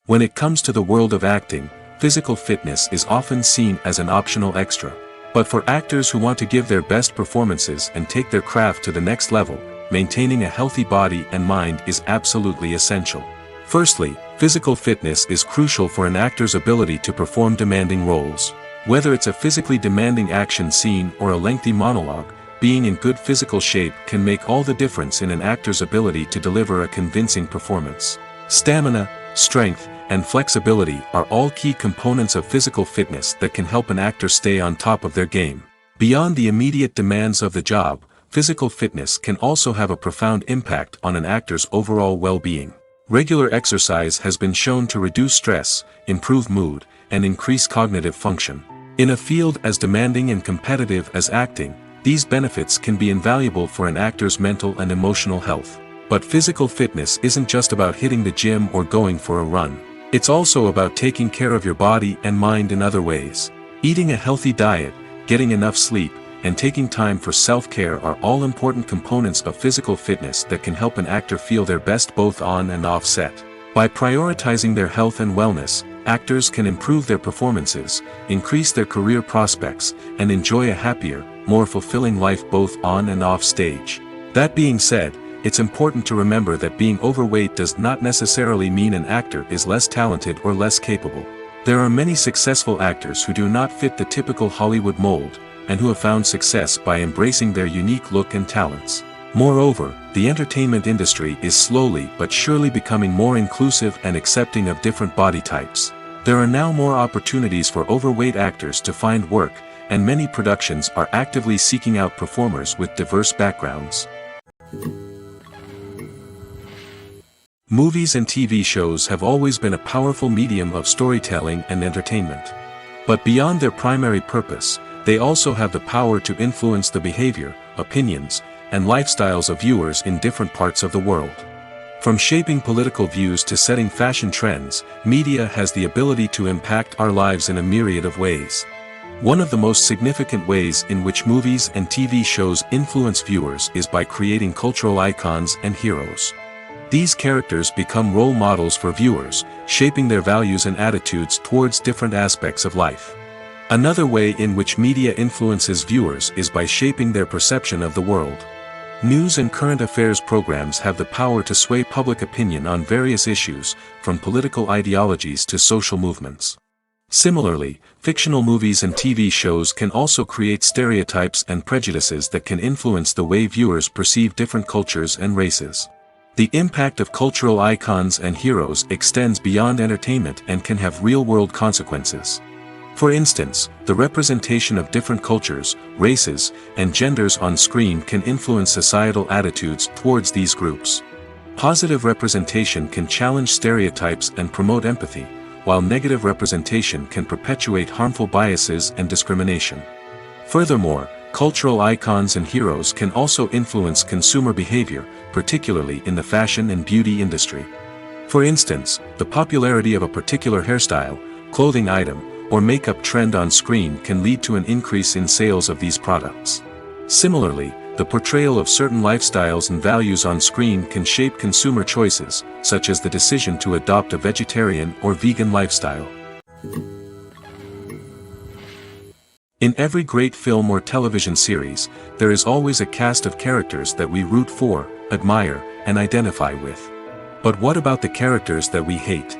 When it comes to the world of acting, physical fitness is often seen as an optional extra. But for actors who want to give their best performances and take their craft to the next level, maintaining a healthy body and mind is absolutely essential. Firstly, physical fitness is crucial for an actor's ability to perform demanding roles. Whether it's a physically demanding action scene or a lengthy monologue, being in good physical shape can make all the difference in an actor's ability to deliver a convincing performance. Stamina, strength, and flexibility are all key components of physical fitness that can help an actor stay on top of their game. Beyond the immediate demands of the job, physical fitness can also have a profound impact on an actor's overall well-being. Regular exercise has been shown to reduce stress, improve mood, and increase cognitive function. In a field as demanding and competitive as acting, these benefits can be invaluable for an actor's mental and emotional health. But physical fitness isn't just about hitting the gym or going for a run. It's also about taking care of your body and mind in other ways. Eating a healthy diet, getting enough sleep, and taking time for self-care are all important components of physical fitness that can help an actor feel their best both on and off set. By prioritizing their health and wellness, actors can improve their performances, increase their career prospects, and enjoy a happier, more fulfilling life both on and off stage. That being said, it's important to remember that being overweight does not necessarily mean an actor is less talented or less capable. There are many successful actors who do not fit the typical Hollywood mold, and who have found success by embracing their unique look and talents. Moreover, the entertainment industry is slowly but surely becoming more inclusive and accepting of different body types. There are now more opportunities for overweight actors to find work, and many productions are actively seeking out performers with diverse backgrounds. Movies and TV shows have always been a powerful medium of storytelling and entertainment. But beyond their primary purpose, they also have the power to influence the behavior, opinions, and lifestyles of viewers in different parts of the world. From shaping political views to setting fashion trends, media has the ability to impact our lives in a myriad of ways. One of the most significant ways in which movies and TV shows influence viewers is by creating cultural icons and heroes. These characters become role models for viewers, shaping their values and attitudes towards different aspects of life. Another way in which media influences viewers is by shaping their perception of the world. News and current affairs programs have the power to sway public opinion on various issues, from political ideologies to social movements. Similarly, fictional movies and TV shows can also create stereotypes and prejudices that can influence the way viewers perceive different cultures and races. The impact of cultural icons and heroes extends beyond entertainment and can have real-world consequences. For instance, the representation of different cultures, races, and genders on screen can influence societal attitudes towards these groups. Positive representation can challenge stereotypes and promote empathy, while negative representation can perpetuate harmful biases and discrimination. Furthermore, cultural icons and heroes can also influence consumer behavior, particularly in the fashion and beauty industry. For instance, the popularity of a particular hairstyle, clothing item, or makeup trend on screen can lead to an increase in sales of these products. Similarly, the portrayal of certain lifestyles and values on screen can shape consumer choices, such as the decision to adopt a vegetarian or vegan lifestyle. In every great film or television series, there is always a cast of characters that we root for, admire, and identify with. But what about the characters that we hate?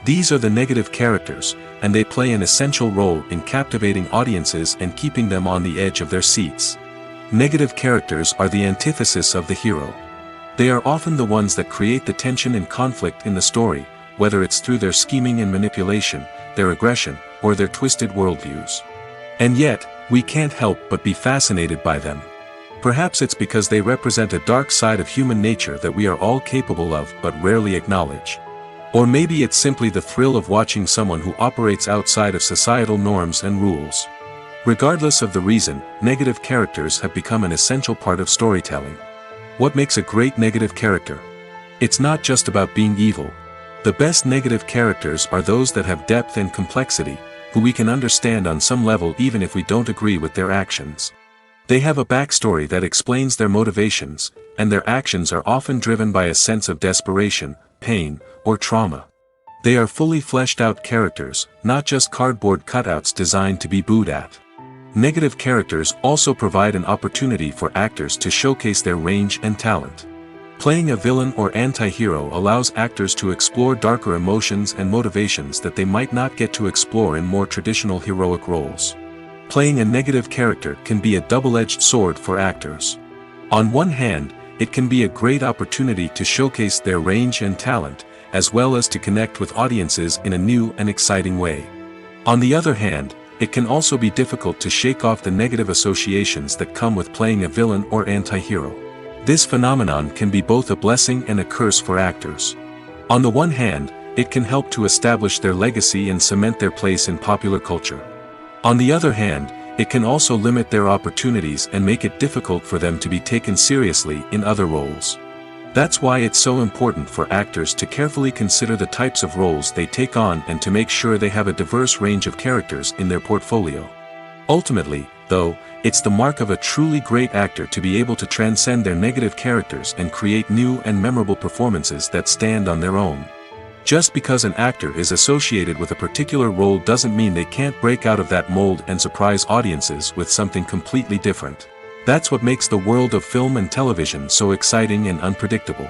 These are the negative characters, and they play an essential role in captivating audiences and keeping them on the edge of their seats. Negative characters are the antithesis of the hero. They are often the ones that create the tension and conflict in the story, whether it's through their scheming and manipulation, their aggression, or their twisted worldviews. And yet, we can't help but be fascinated by them. Perhaps it's because they represent a dark side of human nature that we are all capable of but rarely acknowledge. Or maybe it's simply the thrill of watching someone who operates outside of societal norms and rules. Regardless of the reason, negative characters have become an essential part of storytelling. What makes a great negative character? It's not just about being evil. The best negative characters are those that have depth and complexity, who we can understand on some level even if we don't agree with their actions. They have a backstory that explains their motivations, and their actions are often driven by a sense of desperation, pain, or trauma. They are fully fleshed out characters, not just cardboard cutouts designed to be booed at. Negative characters also provide an opportunity for actors to showcase their range and talent. Playing a villain or anti-hero allows actors to explore darker emotions and motivations that they might not get to explore in more traditional heroic roles. Playing a negative character can be a double-edged sword for actors. On one hand, it can be a great opportunity to showcase their range and talent, as well as to connect with audiences in a new and exciting way. On the other hand, it can also be difficult to shake off the negative associations that come with playing a villain or anti-hero. This phenomenon can be both a blessing and a curse for actors. On the one hand, it can help to establish their legacy and cement their place in popular culture. On the other hand, it can also limit their opportunities and make it difficult for them to be taken seriously in other roles. That's why it's so important for actors to carefully consider the types of roles they take on and to make sure they have a diverse range of characters in their portfolio. Ultimately, though, it's the mark of a truly great actor to be able to transcend their negative characters and create new and memorable performances that stand on their own. Just because an actor is associated with a particular role doesn't mean they can't break out of that mold and surprise audiences with something completely different. That's what makes the world of film and television so exciting and unpredictable.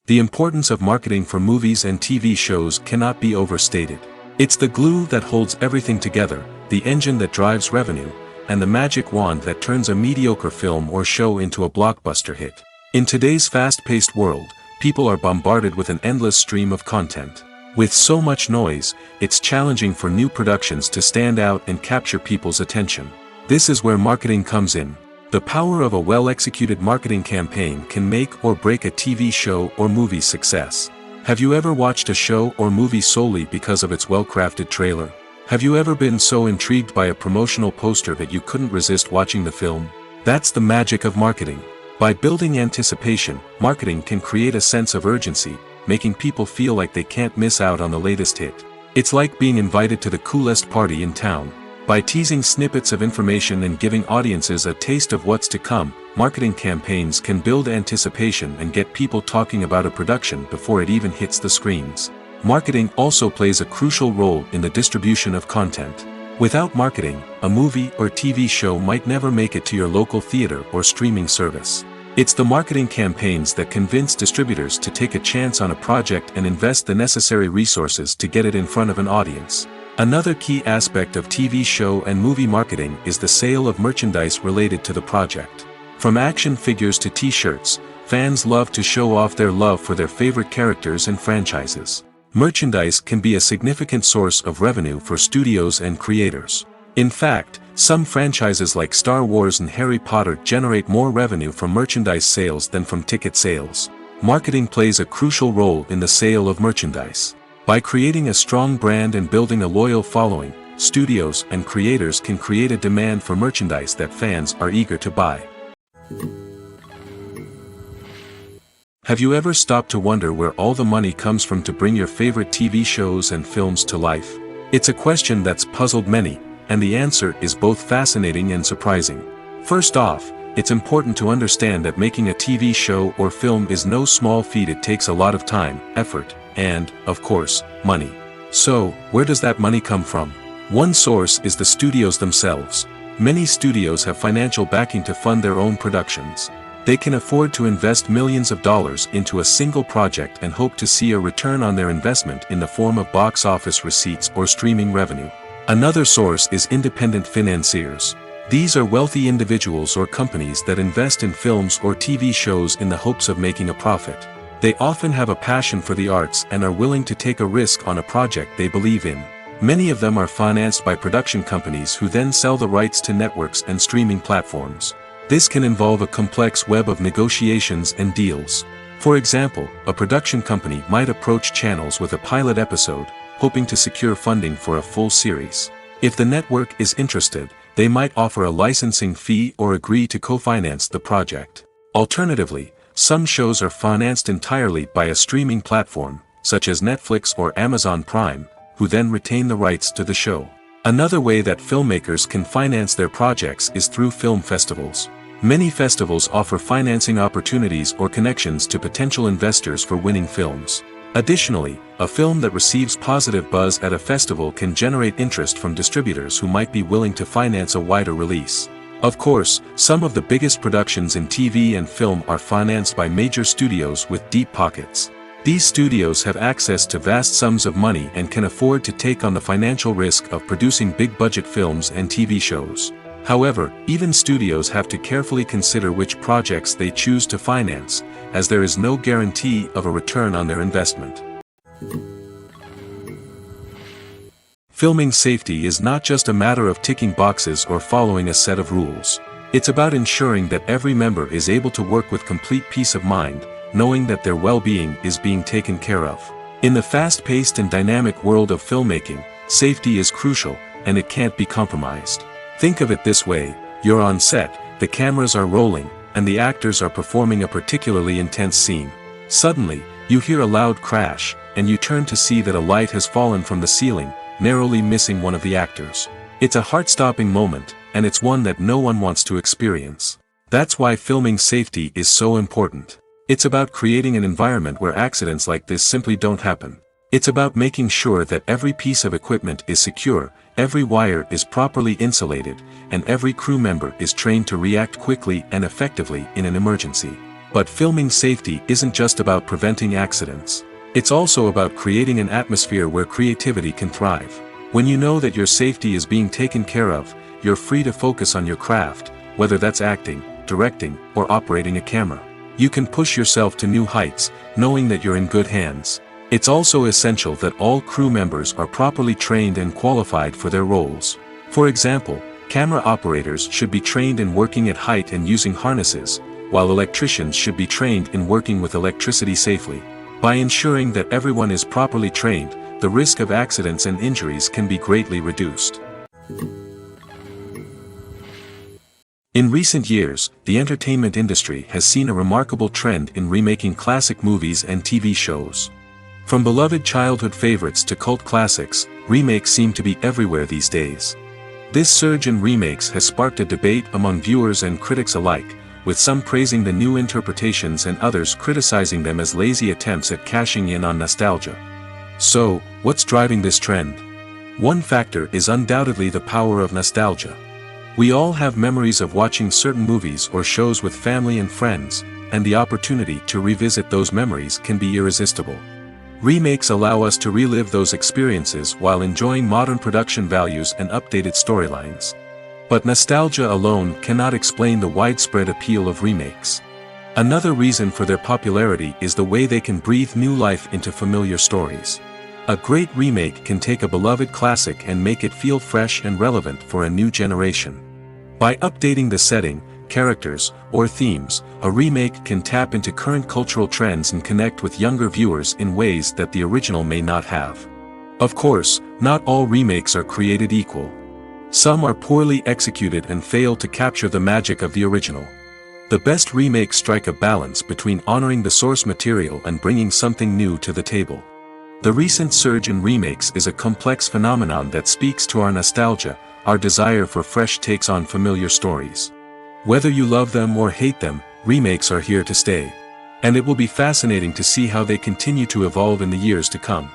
The importance of marketing for movies and TV shows cannot be overstated. It's the glue that holds everything together, the engine that drives revenue, and the magic wand that turns a mediocre film or show into a blockbuster hit. In today's fast-paced world, people are bombarded with an endless stream of content. With so much noise, it's challenging for new productions to stand out and capture people's attention. This is where marketing comes in. The power of a well-executed marketing campaign can make or break a TV show or movie's success. Have you ever watched a show or movie solely because of its well-crafted trailer? Have you ever been so intrigued by a promotional poster that you couldn't resist watching the film? That's the magic of marketing. By building anticipation, marketing can create a sense of urgency, making people feel like they can't miss out on the latest hit. It's like being invited to the coolest party in town. By teasing snippets of information and giving audiences a taste of what's to come, marketing campaigns can build anticipation and get people talking about a production before it even hits the screens. Marketing also plays a crucial role in the distribution of content. Without marketing, a movie or TV show might never make it to your local theater or streaming service. It's the marketing campaigns that convince distributors to take a chance on a project and invest the necessary resources to get it in front of an audience. Another key aspect of TV show and movie marketing is the sale of merchandise related to the project. From action figures to t-shirts, fans love to show off their love for their favorite characters and franchises. Merchandise can be a significant source of revenue for studios and creators. In fact, some franchises like Star Wars and Harry Potter generate more revenue from merchandise sales than from ticket sales. Marketing plays a crucial role in the sale of merchandise. By creating a strong brand and building a loyal following, studios and creators can create a demand for merchandise that fans are eager to buy. Have you ever stopped to wonder where all the money comes from to bring your favorite TV shows and films to life? It's a question that's puzzled many, and the answer is both fascinating and surprising. First off, it's important to understand that making a TV show or film is no small feat. It takes a lot of time, effort, and, of course, money. So, where does that money come from? One source is the studios themselves. Many studios have financial backing to fund their own productions. They can afford to invest millions of dollars into a single project and hope to see a return on their investment in the form of box office receipts or streaming revenue. Another source is independent financiers. These are wealthy individuals or companies that invest in films or TV shows in the hopes of making a profit. They often have a passion for the arts and are willing to take a risk on a project they believe in. Many of them are financed by production companies who then sell the rights to networks and streaming platforms. This can involve a complex web of negotiations and deals. For example, a production company might approach channels with a pilot episode, hoping to secure funding for a full series. If the network is interested, they might offer a licensing fee or agree to co-finance the project. Alternatively, some shows are financed entirely by a streaming platform, such as Netflix or Amazon Prime, who then retain the rights to the show. Another way that filmmakers can finance their projects is through film festivals. Many festivals offer financing opportunities or connections to potential investors for winning films. Additionally, a film that receives positive buzz at a festival can generate interest from distributors who might be willing to finance a wider release. Of course, some of the biggest productions in TV and film are financed by major studios with deep pockets. These studios have access to vast sums of money and can afford to take on the financial risk of producing big-budget films and TV shows. However, even studios have to carefully consider which projects they choose to finance, as there is no guarantee of a return on their investment. Filming safety is not just a matter of ticking boxes or following a set of rules. It's about ensuring that every member is able to work with complete peace of mind, knowing that their well-being is being taken care of. In the fast-paced and dynamic world of filmmaking, safety is crucial, and it can't be compromised. Think of it this way: you're on set, the cameras are rolling, and the actors are performing a particularly intense scene. Suddenly, you hear a loud crash, and you turn to see that a light has fallen from the ceiling, narrowly missing one of the actors. It's a heart-stopping moment, and it's one that no one wants to experience. That's why filming safety is so important. It's about creating an environment where accidents like this simply don't happen. It's about making sure that every piece of equipment is secure, every wire is properly insulated, and every crew member is trained to react quickly and effectively in an emergency. But filming safety isn't just about preventing accidents. It's also about creating an atmosphere where creativity can thrive. When you know that your safety is being taken care of, you're free to focus on your craft, whether that's acting, directing, or operating a camera. You can push yourself to new heights, knowing that you're in good hands. It's also essential that all crew members are properly trained and qualified for their roles. For example, camera operators should be trained in working at height and using harnesses, while electricians should be trained in working with electricity safely. By ensuring that everyone is properly trained, the risk of accidents and injuries can be greatly reduced. In recent years, the entertainment industry has seen a remarkable trend in remaking classic movies and TV shows. From beloved childhood favorites to cult classics, remakes seem to be everywhere these days. This surge in remakes has sparked a debate among viewers and critics alike, with some praising the new interpretations and others criticizing them as lazy attempts at cashing in on nostalgia. So, what's driving this trend? One factor is undoubtedly the power of nostalgia. We all have memories of watching certain movies or shows with family and friends, and the opportunity to revisit those memories can be irresistible. Remakes allow us to relive those experiences while enjoying modern production values and updated storylines. But nostalgia alone cannot explain the widespread appeal of remakes. Another reason for their popularity is the way they can breathe new life into familiar stories. A great remake can take a beloved classic and make it feel fresh and relevant for a new generation. By updating the setting, characters, or themes, a remake can tap into current cultural trends and connect with younger viewers in ways that the original may not have. Of course, not all remakes are created equal. Some are poorly executed and fail to capture the magic of the original. The best remakes strike a balance between honoring the source material and bringing something new to the table. The recent surge in remakes is a complex phenomenon that speaks to our nostalgia, our desire for fresh takes on familiar stories. Whether you love them or hate them, remakes are here to stay. And it will be fascinating to see how they continue to evolve in the years to come.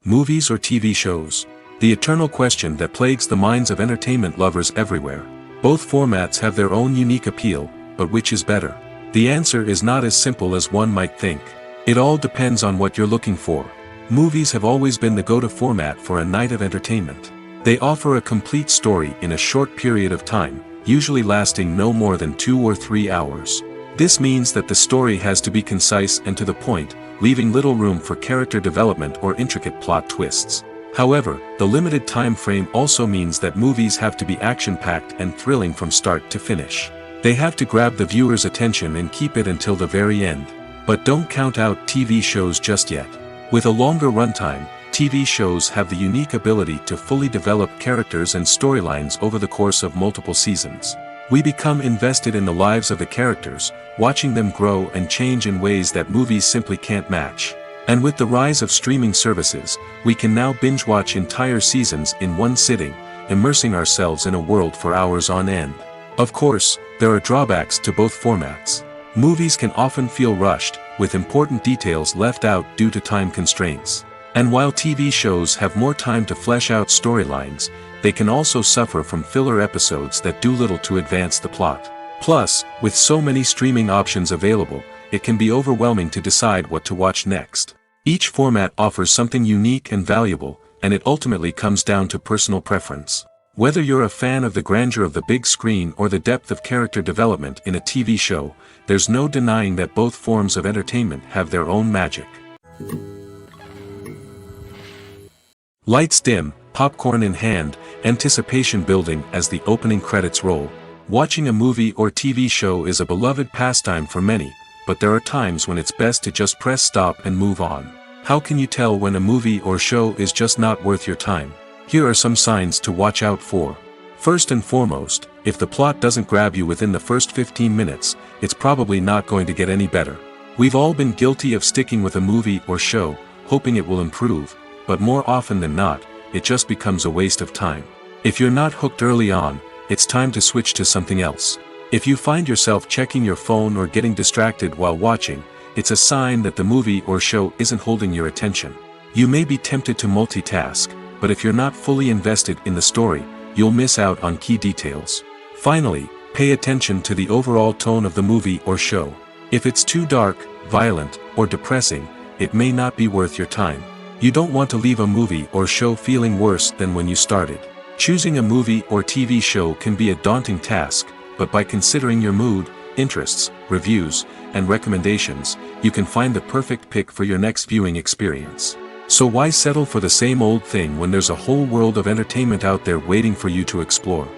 Movies or TV shows? The eternal question that plagues the minds of entertainment lovers everywhere. Both formats have their own unique appeal, but which is better? The answer is not as simple as one might think. It all depends on what you're looking for. Movies have always been the go-to format for a night of entertainment. They offer a complete story in a short period of time, usually lasting no more than 2 or 3 hours. This means that the story has to be concise and to the point, leaving little room for character development or intricate plot twists. However, the limited time frame also means that movies have to be action-packed and thrilling from start to finish. They have to grab the viewer's attention and keep it until the very end. But don't count out TV shows just yet. With a longer runtime, TV shows have the unique ability to fully develop characters and storylines over the course of multiple seasons. We become invested in the lives of the characters, watching them grow and change in ways that movies simply can't match. And with the rise of streaming services, we can now binge-watch entire seasons in one sitting, immersing ourselves in a world for hours on end. Of course, there are drawbacks to both formats. Movies can often feel rushed, with important details left out due to time constraints. And while TV shows have more time to flesh out storylines, they can also suffer from filler episodes that do little to advance the plot. Plus, with so many streaming options available, it can be overwhelming to decide what to watch next. Each format offers something unique and valuable, and it ultimately comes down to personal preference. Whether you're a fan of the grandeur of the big screen or the depth of character development in a TV show, there's no denying that both forms of entertainment have their own magic. Lights dim, popcorn in hand, anticipation building as the opening credits roll. Watching a movie or TV show is a beloved pastime for many, but there are times when it's best to just press stop and move on. How can you tell when a movie or show is just not worth your time? Here are some signs to watch out for. First and foremost, if the plot doesn't grab you within the first 15 minutes, it's probably not going to get any better. We've all been guilty of sticking with a movie or show, hoping it will improve, but more often than not, it just becomes a waste of time. If you're not hooked early on, it's time to switch to something else. If you find yourself checking your phone or getting distracted while watching, it's a sign that the movie or show isn't holding your attention. You may be tempted to multitask, but if you're not fully invested in the story, you'll miss out on key details. Finally, pay attention to the overall tone of the movie or show. If it's too dark, violent, or depressing, it may not be worth your time. You don't want to leave a movie or show feeling worse than when you started. Choosing a movie or TV show can be a daunting task, but by considering your mood, interests, reviews, and recommendations, you can find the perfect pick for your next viewing experience. So why settle for the same old thing when there's a whole world of entertainment out there waiting for you to explore?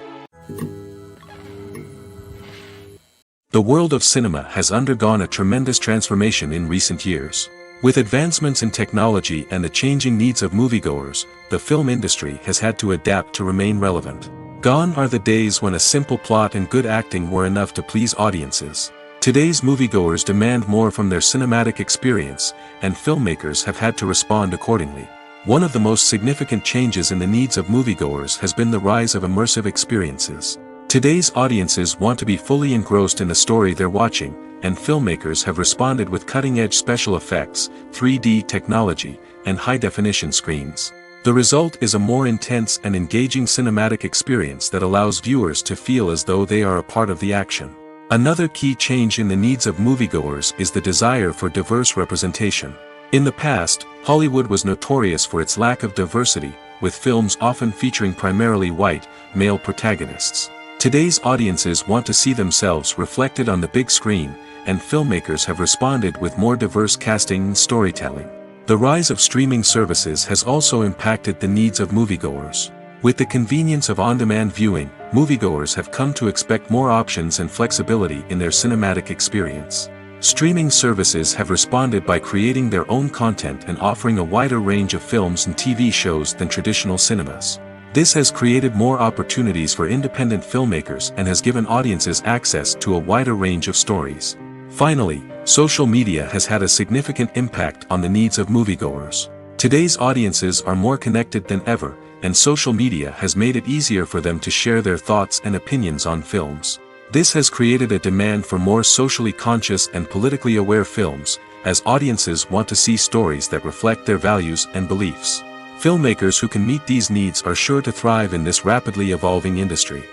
The world of cinema has undergone a tremendous transformation in recent years. With advancements in technology and the changing needs of moviegoers, the film industry has had to adapt to remain relevant. Gone are the days when a simple plot and good acting were enough to please audiences. Today's moviegoers demand more from their cinematic experience, and filmmakers have had to respond accordingly. One of the most significant changes in the needs of moviegoers has been the rise of immersive experiences. Today's audiences want to be fully engrossed in the story they're watching, and filmmakers have responded with cutting-edge special effects, 3D technology, and high-definition screens. The result is a more intense and engaging cinematic experience that allows viewers to feel as though they are a part of the action. Another key change in the needs of moviegoers is the desire for diverse representation. In the past, Hollywood was notorious for its lack of diversity, with films often featuring primarily white, male protagonists. Today's audiences want to see themselves reflected on the big screen, and filmmakers have responded with more diverse casting and storytelling. The rise of streaming services has also impacted the needs of moviegoers. With the convenience of on-demand viewing, moviegoers have come to expect more options and flexibility in their cinematic experience. Streaming services have responded by creating their own content and offering a wider range of films and TV shows than traditional cinemas. This has created more opportunities for independent filmmakers and has given audiences access to a wider range of stories. Finally, social media has had a significant impact on the needs of moviegoers. Today's audiences are more connected than ever, and social media has made it easier for them to share their thoughts and opinions on films. This has created a demand for more socially conscious and politically aware films, as audiences want to see stories that reflect their values and beliefs. Filmmakers who can meet these needs are sure to thrive in this rapidly evolving industry.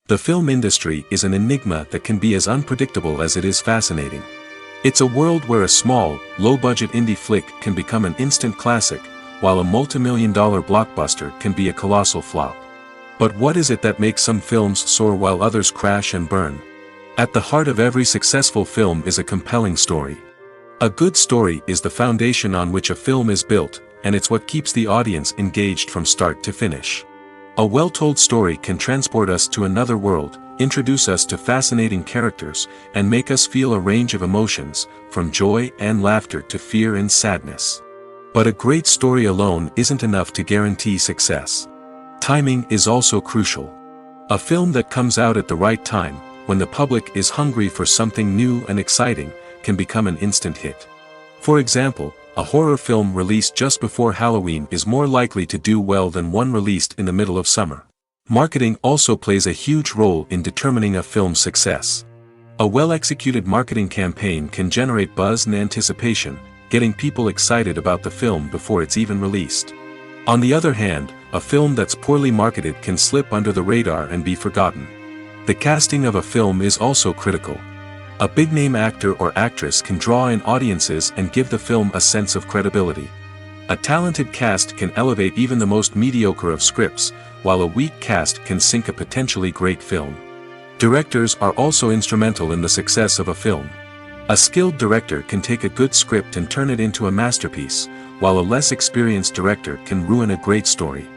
The film industry is an enigma that can be as unpredictable as it is fascinating. It's a world where a small, low-budget indie flick can become an instant classic, while a multi-million-dollar blockbuster can be a colossal flop. But what is it that makes some films soar while others crash and burn? At the heart of every successful film is a compelling story. A good story is the foundation on which a film is built, and it's what keeps the audience engaged from start to finish. A well-told story can transport us to another world, introduce us to fascinating characters, and make us feel a range of emotions, from joy and laughter to fear and sadness. But a great story alone isn't enough to guarantee success. Timing is also crucial. A film that comes out at the right time, when the public is hungry for something new and exciting, can become an instant hit. For example, a horror film released just before Halloween is more likely to do well than one released in the middle of summer. Marketing also plays a huge role in determining a film's success. A well-executed marketing campaign can generate buzz and anticipation, getting people excited about the film before it's even released. On the other hand, a film that's poorly marketed can slip under the radar and be forgotten. The casting of a film is also critical. A big-name actor or actress can draw in audiences and give the film a sense of credibility. A talented cast can elevate even the most mediocre of scripts, while a weak cast can sink a potentially great film. Directors are also instrumental in the success of a film. A skilled director can take a good script and turn it into a masterpiece, while a less experienced director can ruin a great story.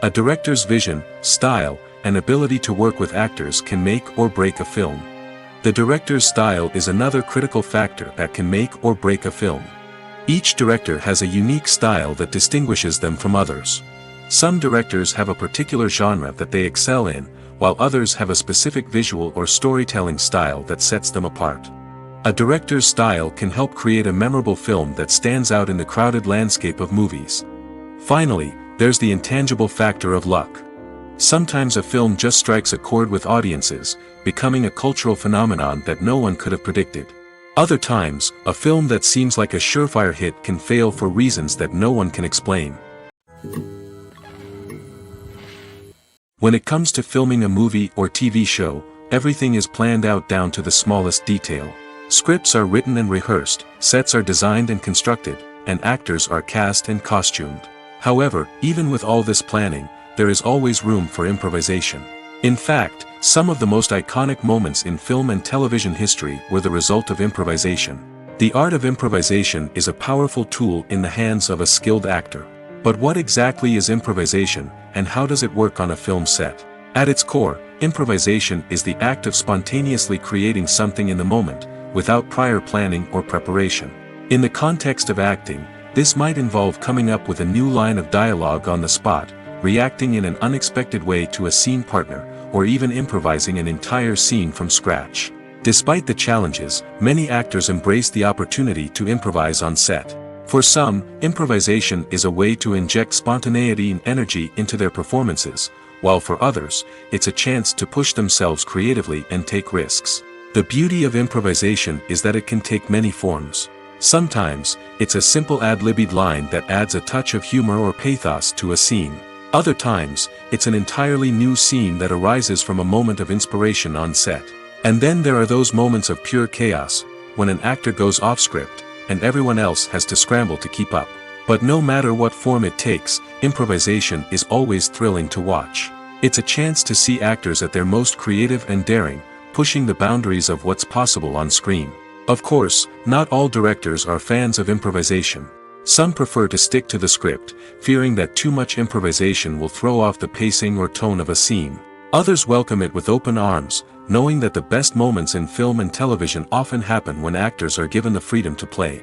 A director's vision, style, and ability to work with actors can make or break a film. The director's style is another critical factor that can make or break a film. Each director has a unique style that distinguishes them from others. Some directors have a particular genre that they excel in, while others have a specific visual or storytelling style that sets them apart. A director's style can help create a memorable film that stands out in the crowded landscape of movies. Finally, there's the intangible factor of luck. Sometimes a film just strikes a chord with audiences, becoming a cultural phenomenon that no one could have predicted. Other times, a film that seems like a surefire hit can fail for reasons that no one can explain. When it comes to filming a movie or TV show, everything is planned out down to the smallest detail. Scripts are written and rehearsed, sets are designed and constructed, and actors are cast and costumed. However, even with all this planning, there is always room for improvisation. In fact, some of the most iconic moments in film and television history were the result of improvisation. The art of improvisation is a powerful tool in the hands of a skilled actor. But what exactly is improvisation, and how does it work on a film set? At its core, improvisation is the act of spontaneously creating something in the moment, without prior planning or preparation. In the context of acting, this might involve coming up with a new line of dialogue on the spot, reacting in an unexpected way to a scene partner, or even improvising an entire scene from scratch. Despite the challenges, many actors embrace the opportunity to improvise on set. For some, improvisation is a way to inject spontaneity and energy into their performances, while for others, it's a chance to push themselves creatively and take risks. The beauty of improvisation is that it can take many forms. Sometimes, it's a simple ad-libbed line that adds a touch of humor or pathos to a scene. Other times, it's an entirely new scene that arises from a moment of inspiration on set. And then there are those moments of pure chaos, when an actor goes off script, and everyone else has to scramble to keep up. But no matter what form it takes, improvisation is always thrilling to watch. It's a chance to see actors at their most creative and daring, pushing the boundaries of what's possible on screen. Of course, not all directors are fans of improvisation. Some prefer to stick to the script, fearing that too much improvisation will throw off the pacing or tone of a scene. Others welcome it with open arms, knowing that the best moments in film and television often happen when actors are given the freedom to play.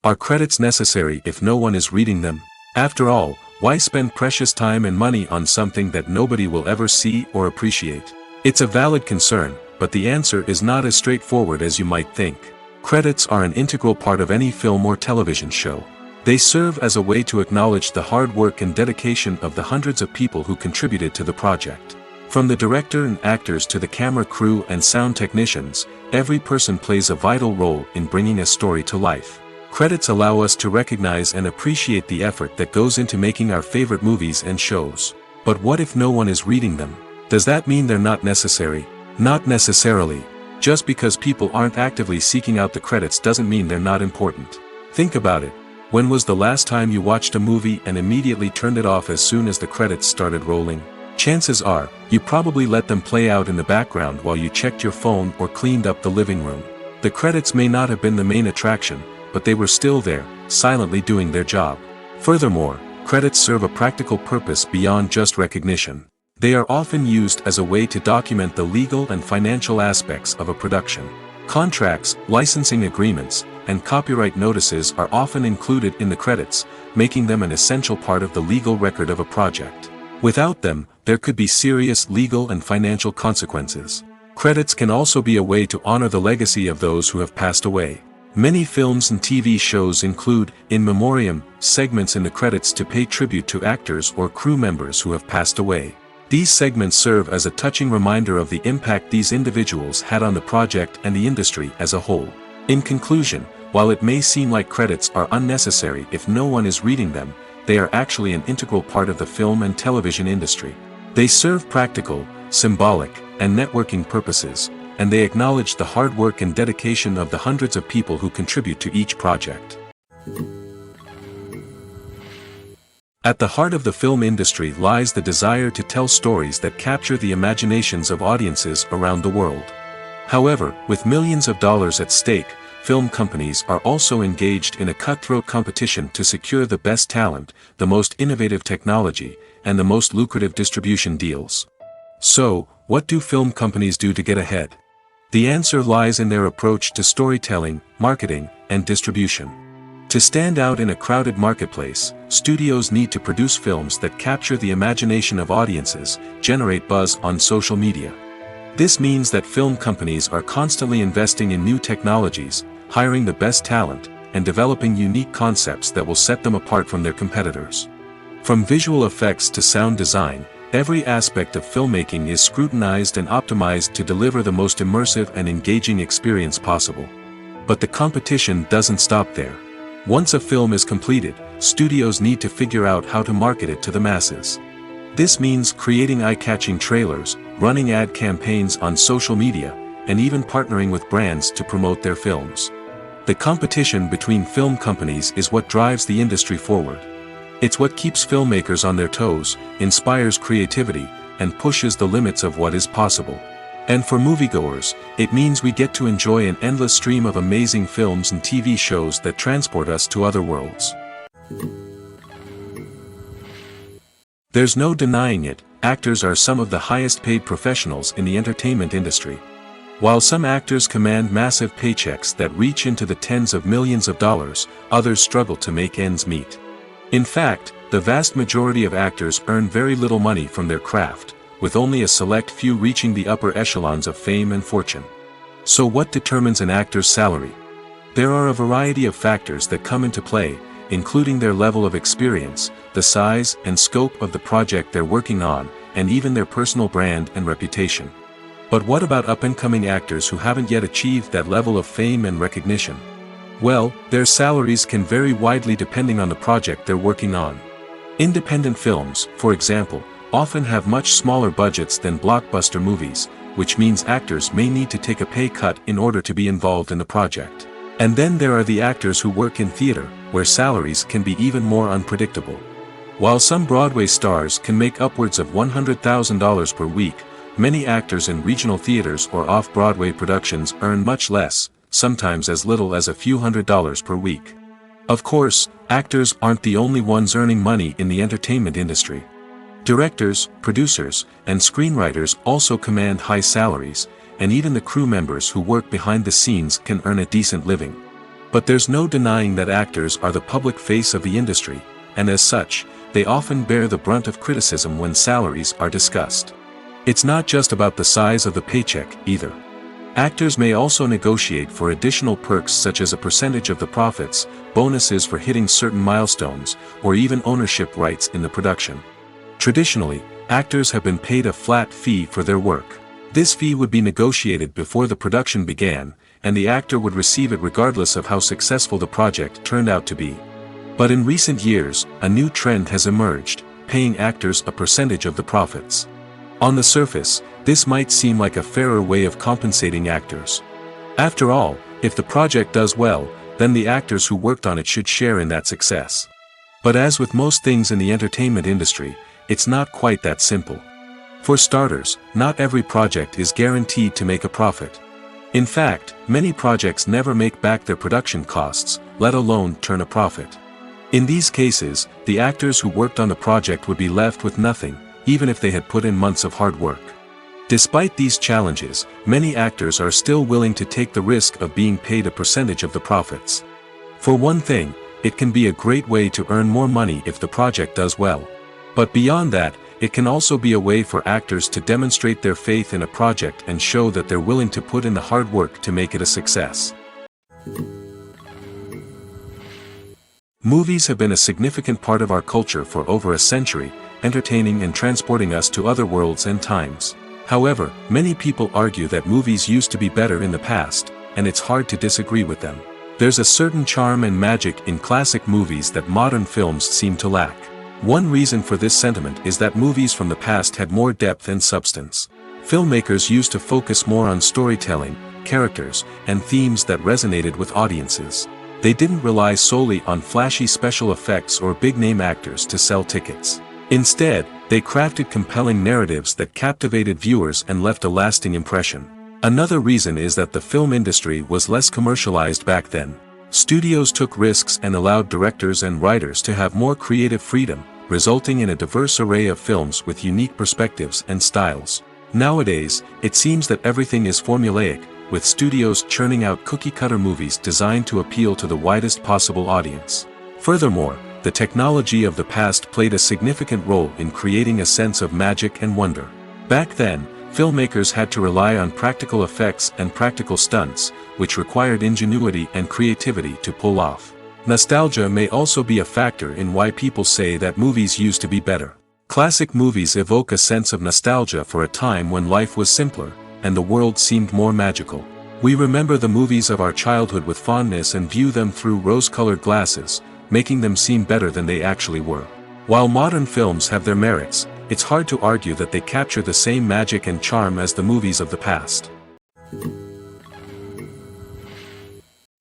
Are credits necessary if no one is reading them? After all, why spend precious time and money on something that nobody will ever see or appreciate? It's a valid concern, but the answer is not as straightforward as you might think. Credits are an integral part of any film or television show. They serve as a way to acknowledge the hard work and dedication of the hundreds of people who contributed to the project. From the director and actors to the camera crew and sound technicians, every person plays a vital role in bringing a story to life. Credits allow us to recognize and appreciate the effort that goes into making our favorite movies and shows. But what if no one is reading them? Does that mean they're not necessary? Not necessarily. Just because people aren't actively seeking out the credits doesn't mean they're not important. Think about it. When was the last time you watched a movie and immediately turned it off as soon as the credits started rolling? Chances are, you probably let them play out in the background while you checked your phone or cleaned up the living room. The credits may not have been the main attraction, but they were still there, silently doing their job. Furthermore, credits serve a practical purpose beyond just recognition. They are often used as a way to document the legal and financial aspects of a production. Contracts, licensing agreements, and copyright notices are often included in the credits, making them an essential part of the legal record of a project. Without them, there could be serious legal and financial consequences. Credits can also be a way to honor the legacy of those who have passed away. Many films and TV shows include, in memoriam, segments in the credits to pay tribute to actors or crew members who have passed away. These segments serve as a touching reminder of the impact these individuals had on the project and the industry as a whole. In conclusion, while it may seem like credits are unnecessary if no one is reading them, they are actually an integral part of the film and television industry. They serve practical, symbolic, and networking purposes, and they acknowledge the hard work and dedication of the hundreds of people who contribute to each project. At the heart of the film industry lies the desire to tell stories that capture the imaginations of audiences around the world. However, with millions of dollars at stake, film companies are also engaged in a cutthroat competition to secure the best talent, the most innovative technology, and the most lucrative distribution deals. So, what do film companies do to get ahead? The answer lies in their approach to storytelling, marketing, and distribution. To stand out in a crowded marketplace, studios need to produce films that capture the imagination of audiences, generate buzz on social media. This means that film companies are constantly investing in new technologies, hiring the best talent, and developing unique concepts that will set them apart from their competitors. From visual effects to sound design, every aspect of filmmaking is scrutinized and optimized to deliver the most immersive and engaging experience possible. But the competition doesn't stop there. Once a film is completed, studios need to figure out how to market it to the masses. This means creating eye-catching trailers, running ad campaigns on social media, and even partnering with brands to promote their films. The competition between film companies is what drives the industry forward. It's what keeps filmmakers on their toes, inspires creativity, and pushes the limits of what is possible. And for moviegoers, it means we get to enjoy an endless stream of amazing films and TV shows that transport us to other worlds. There's no denying it, actors are some of the highest paid professionals in the entertainment industry. While some actors command massive paychecks that reach into the tens of millions of dollars, others struggle to make ends meet. In fact, the vast majority of actors earn very little money from their craft, with only a select few reaching the upper echelons of fame and fortune. So what determines an actor's salary? There are a variety of factors that come into play, including their level of experience, the size and scope of the project they're working on, and even their personal brand and reputation. But what about up-and-coming actors who haven't yet achieved that level of fame and recognition? Well, their salaries can vary widely depending on the project they're working on. Independent films, for example, often have much smaller budgets than blockbuster movies, which means actors may need to take a pay cut in order to be involved in the project. And then there are the actors who work in theater, where salaries can be even more unpredictable. While some Broadway stars can make upwards of $100,000 per week, many actors in regional theaters or off-Broadway productions earn much less, sometimes as little as a few $100s per week. Of course, actors aren't the only ones earning money in the entertainment industry. Directors, producers, and screenwriters also command high salaries, and even the crew members who work behind the scenes can earn a decent living. But there's no denying that actors are the public face of the industry, and as such, they often bear the brunt of criticism when salaries are discussed. It's not just about the size of the paycheck, either. Actors may also negotiate for additional perks such as a percentage of the profits, bonuses for hitting certain milestones, or even ownership rights in the production. Traditionally, actors have been paid a flat fee for their work. This fee would be negotiated before the production began, and the actor would receive it regardless of how successful the project turned out to be. But in recent years, a new trend has emerged, paying actors a percentage of the profits. On the surface, this might seem like a fairer way of compensating actors. After all, if the project does well, then the actors who worked on it should share in that success. But as with most things in the entertainment industry, it's not quite that simple. For starters, not every project is guaranteed to make a profit. In fact, many projects never make back their production costs, let alone turn a profit. In these cases, the actors who worked on the project would be left with nothing, even if they had put in months of hard work. Despite these challenges, many actors are still willing to take the risk of being paid a percentage of the profits. For one thing, it can be a great way to earn more money if the project does well. But beyond that, it can also be a way for actors to demonstrate their faith in a project and show that they're willing to put in the hard work to make it a success. Movies have been a significant part of our culture for over a century, entertaining and transporting us to other worlds and times. However, many people argue that movies used to be better in the past, and it's hard to disagree with them. There's a certain charm and magic in classic movies that modern films seem to lack. One reason for this sentiment is that movies from the past had more depth and substance. Filmmakers used to focus more on storytelling, characters, and themes that resonated with audiences. They didn't rely solely on flashy special effects or big-name actors to sell tickets. Instead, they crafted compelling narratives that captivated viewers and left a lasting impression. Another reason is that the film industry was less commercialized back then. Studios took risks and allowed directors and writers to have more creative freedom, resulting in a diverse array of films with unique perspectives and styles. Nowadays, it seems that everything is formulaic, with studios churning out cookie-cutter movies designed to appeal to the widest possible audience. Furthermore, the technology of the past played a significant role in creating a sense of magic and wonder. Back then, filmmakers had to rely on practical effects and practical stunts, which required ingenuity and creativity to pull off. Nostalgia may also be a factor in why people say that movies used to be better. Classic movies evoke a sense of nostalgia for a time when life was simpler, and the world seemed more magical. We remember the movies of our childhood with fondness and view them through rose-colored glasses, making them seem better than they actually were. While modern films have their merits, it's hard to argue that they capture the same magic and charm as the movies of the past.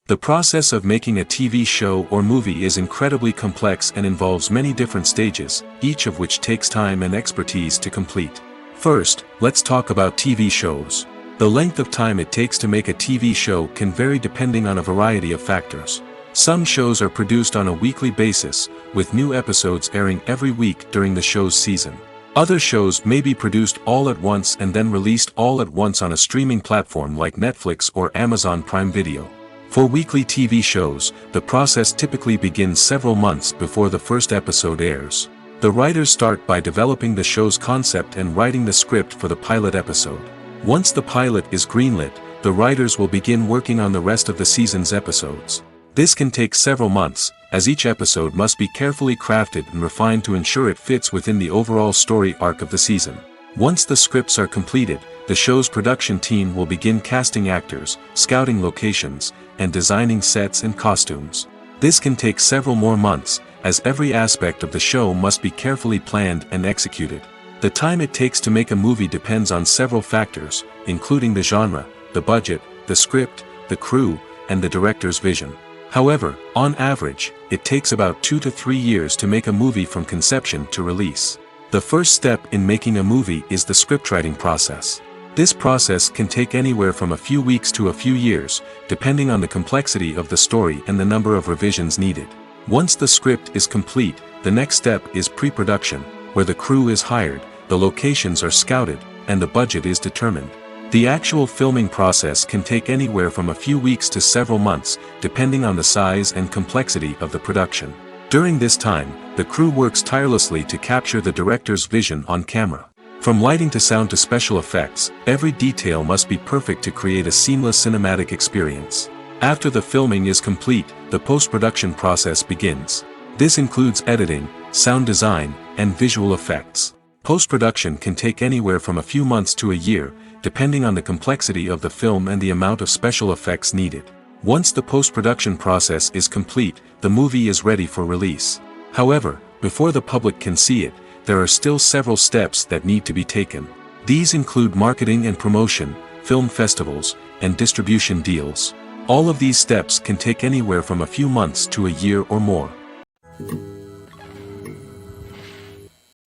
The process of making a TV show or movie is incredibly complex and involves many different stages, each of which takes time and expertise to complete. First, let's talk about TV shows. The length of time it takes to make a TV show can vary depending on a variety of factors. Some shows are produced on a weekly basis, with new episodes airing every week during the show's season. Other shows may be produced all at once and then released all at once on a streaming platform like Netflix or Amazon Prime Video. For weekly TV shows, the process typically begins several months before the first episode airs. The writers start by developing the show's concept and writing the script for the pilot episode. Once the pilot is greenlit, the writers will begin working on the rest of the season's episodes. This can take several months, as each episode must be carefully crafted and refined to ensure it fits within the overall story arc of the season. Once the scripts are completed, the show's production team will begin casting actors, scouting locations, and designing sets and costumes. This can take several more months, as every aspect of the show must be carefully planned and executed. The time it takes to make a movie depends on several factors, including the genre, the budget, the script, the crew, and the director's vision. However, on average, it takes about 2 to 3 years to make a movie from conception to release. The first step in making a movie is the scriptwriting process. This process can take anywhere from a few weeks to a few years, depending on the complexity of the story and the number of revisions needed. Once the script is complete, the next step is pre-production, where the crew is hired, the locations are scouted, and the budget is determined. The actual filming process can take anywhere from a few weeks to several months, depending on the size and complexity of the production. During this time, the crew works tirelessly to capture the director's vision on camera. From lighting to sound to special effects, every detail must be perfect to create a seamless cinematic experience. After the filming is complete, the post-production process begins. This includes editing, sound design, and visual effects. Post-production can take anywhere from a few months to a year, depending on the complexity of the film and the amount of special effects needed. Once the post-production process is complete, the movie is ready for release. However, before the public can see it, there are still several steps that need to be taken. These include marketing and promotion, film festivals, and distribution deals. All of these steps can take anywhere from a few months to a year or more.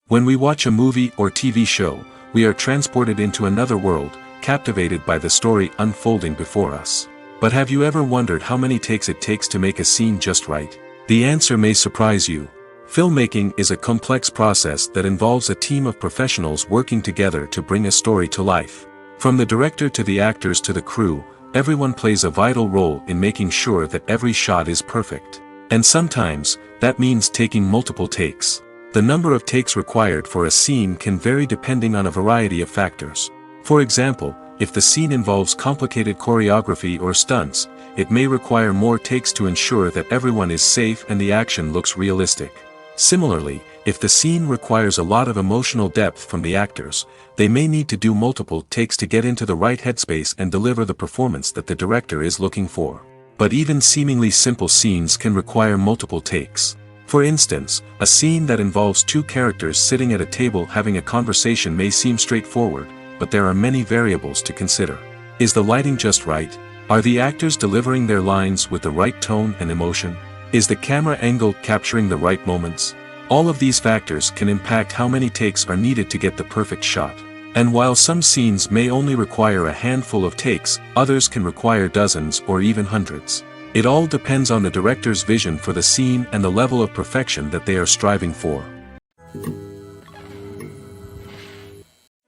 When we watch a movie or TV show, we are transported into another world, captivated by the story unfolding before us. But have you ever wondered how many takes it takes to make a scene just right? The answer may surprise you. Filmmaking is a complex process that involves a team of professionals working together to bring a story to life. From the director to the actors to the crew, everyone plays a vital role in making sure that every shot is perfect. And sometimes, that means taking multiple takes. The number of takes required for a scene can vary depending on a variety of factors. For example, if the scene involves complicated choreography or stunts, it may require more takes to ensure that everyone is safe and the action looks realistic. Similarly, if the scene requires a lot of emotional depth from the actors, they may need to do multiple takes to get into the right headspace and deliver the performance that the director is looking for. But even seemingly simple scenes can require multiple takes. For instance, a scene that involves two characters sitting at a table having a conversation may seem straightforward, but there are many variables to consider. Is the lighting just right? Are the actors delivering their lines with the right tone and emotion? Is the camera angle capturing the right moments? All of these factors can impact how many takes are needed to get the perfect shot. And while some scenes may only require a handful of takes, others can require dozens or even hundreds. It all depends on the director's vision for the scene and the level of perfection that they are striving for.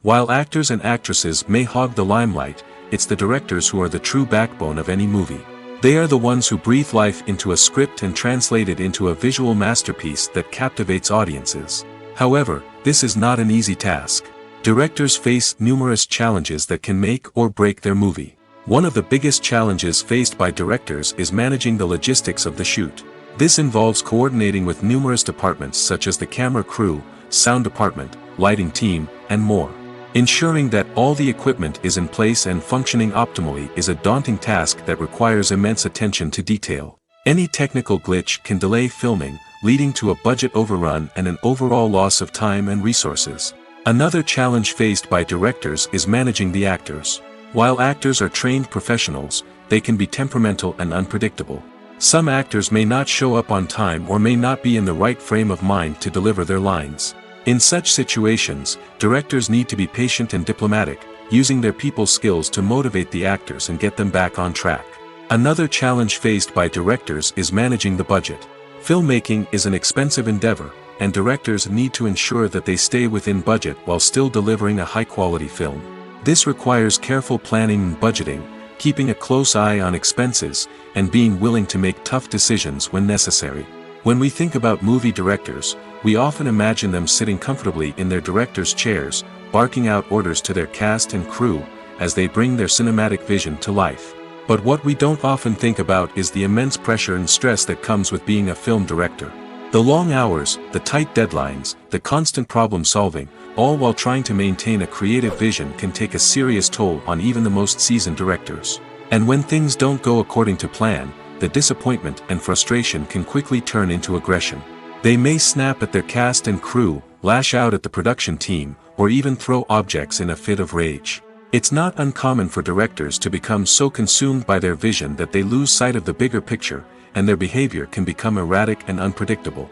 While actors and actresses may hog the limelight, it's the directors who are the true backbone of any movie. They are the ones who breathe life into a script and translate it into a visual masterpiece that captivates audiences. However, this is not an easy task. Directors face numerous challenges that can make or break their movie. One of the biggest challenges faced by directors is managing the logistics of the shoot. This involves coordinating with numerous departments such as the camera crew, sound department, lighting team, and more. Ensuring that all the equipment is in place and functioning optimally is a daunting task that requires immense attention to detail. Any technical glitch can delay filming, leading to a budget overrun and an overall loss of time and resources. Another challenge faced by directors is managing the actors. While actors are trained professionals, they can be temperamental and unpredictable. Some actors may not show up on time or may not be in the right frame of mind to deliver their lines. In such situations, directors need to be patient and diplomatic, using their people skills to motivate the actors and get them back on track. Another challenge faced by directors is managing the budget. Filmmaking is an expensive endeavor, and directors need to ensure that they stay within budget while still delivering a high-quality film. This requires careful planning and budgeting, keeping a close eye on expenses, and being willing to make tough decisions when necessary. When we think about movie directors, we often imagine them sitting comfortably in their director's chairs, barking out orders to their cast and crew, as they bring their cinematic vision to life. But what we don't often think about is the immense pressure and stress that comes with being a film director. The long hours, the tight deadlines, the constant problem solving, all while trying to maintain a creative vision can take a serious toll on even the most seasoned directors. And when things don't go according to plan, the disappointment and frustration can quickly turn into aggression. They may snap at their cast and crew, lash out at the production team, or even throw objects in a fit of rage. It's not uncommon for directors to become so consumed by their vision that they lose sight of the bigger picture, and their behavior can become erratic and unpredictable.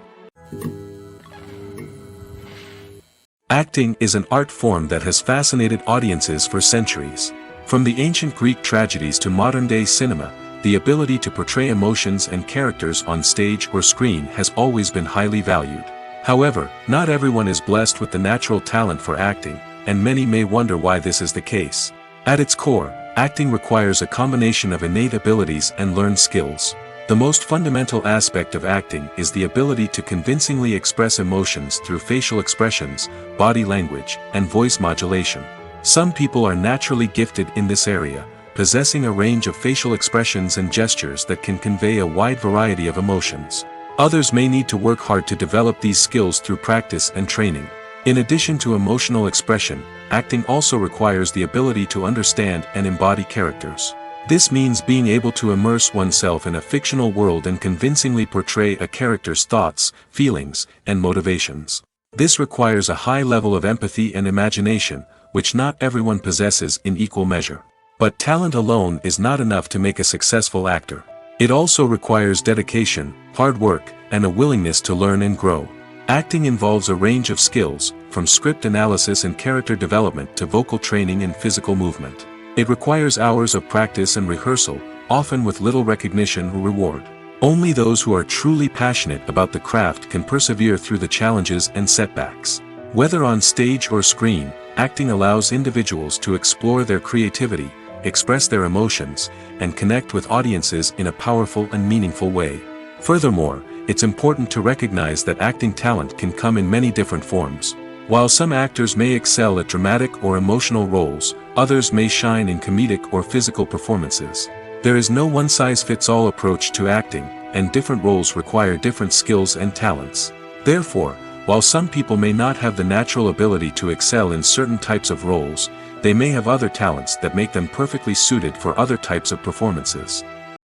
Acting is an art form that has fascinated audiences for centuries. From the ancient Greek tragedies to modern-day cinema, the ability to portray emotions and characters on stage or screen has always been highly valued. However, not everyone is blessed with the natural talent for acting, and many may wonder why this is the case. At its core, acting requires a combination of innate abilities and learned skills. The most fundamental aspect of acting is the ability to convincingly express emotions through facial expressions, body language, and voice modulation. Some people are naturally gifted in this area, possessing a range of facial expressions and gestures that can convey a wide variety of emotions. Others may need to work hard to develop these skills through practice and training. In addition to emotional expression, acting also requires the ability to understand and embody characters. This means being able to immerse oneself in a fictional world and convincingly portray a character's thoughts, feelings, and motivations. This requires a high level of empathy and imagination, which not everyone possesses in equal measure. But talent alone is not enough to make a successful actor. It also requires dedication, hard work, and a willingness to learn and grow. Acting involves a range of skills, from script analysis and character development to vocal training and physical movement. It requires hours of practice and rehearsal, often with little recognition or reward. Only those who are truly passionate about the craft can persevere through the challenges and setbacks. Whether on stage or screen, acting allows individuals to explore their creativity, express their emotions, and connect with audiences in a powerful and meaningful way. Furthermore, it's important to recognize that acting talent can come in many different forms. While some actors may excel at dramatic or emotional roles, others may shine in comedic or physical performances. There is no one-size-fits-all approach to acting, and different roles require different skills and talents. Therefore, while some people may not have the natural ability to excel in certain types of roles, they may have other talents that make them perfectly suited for other types of performances.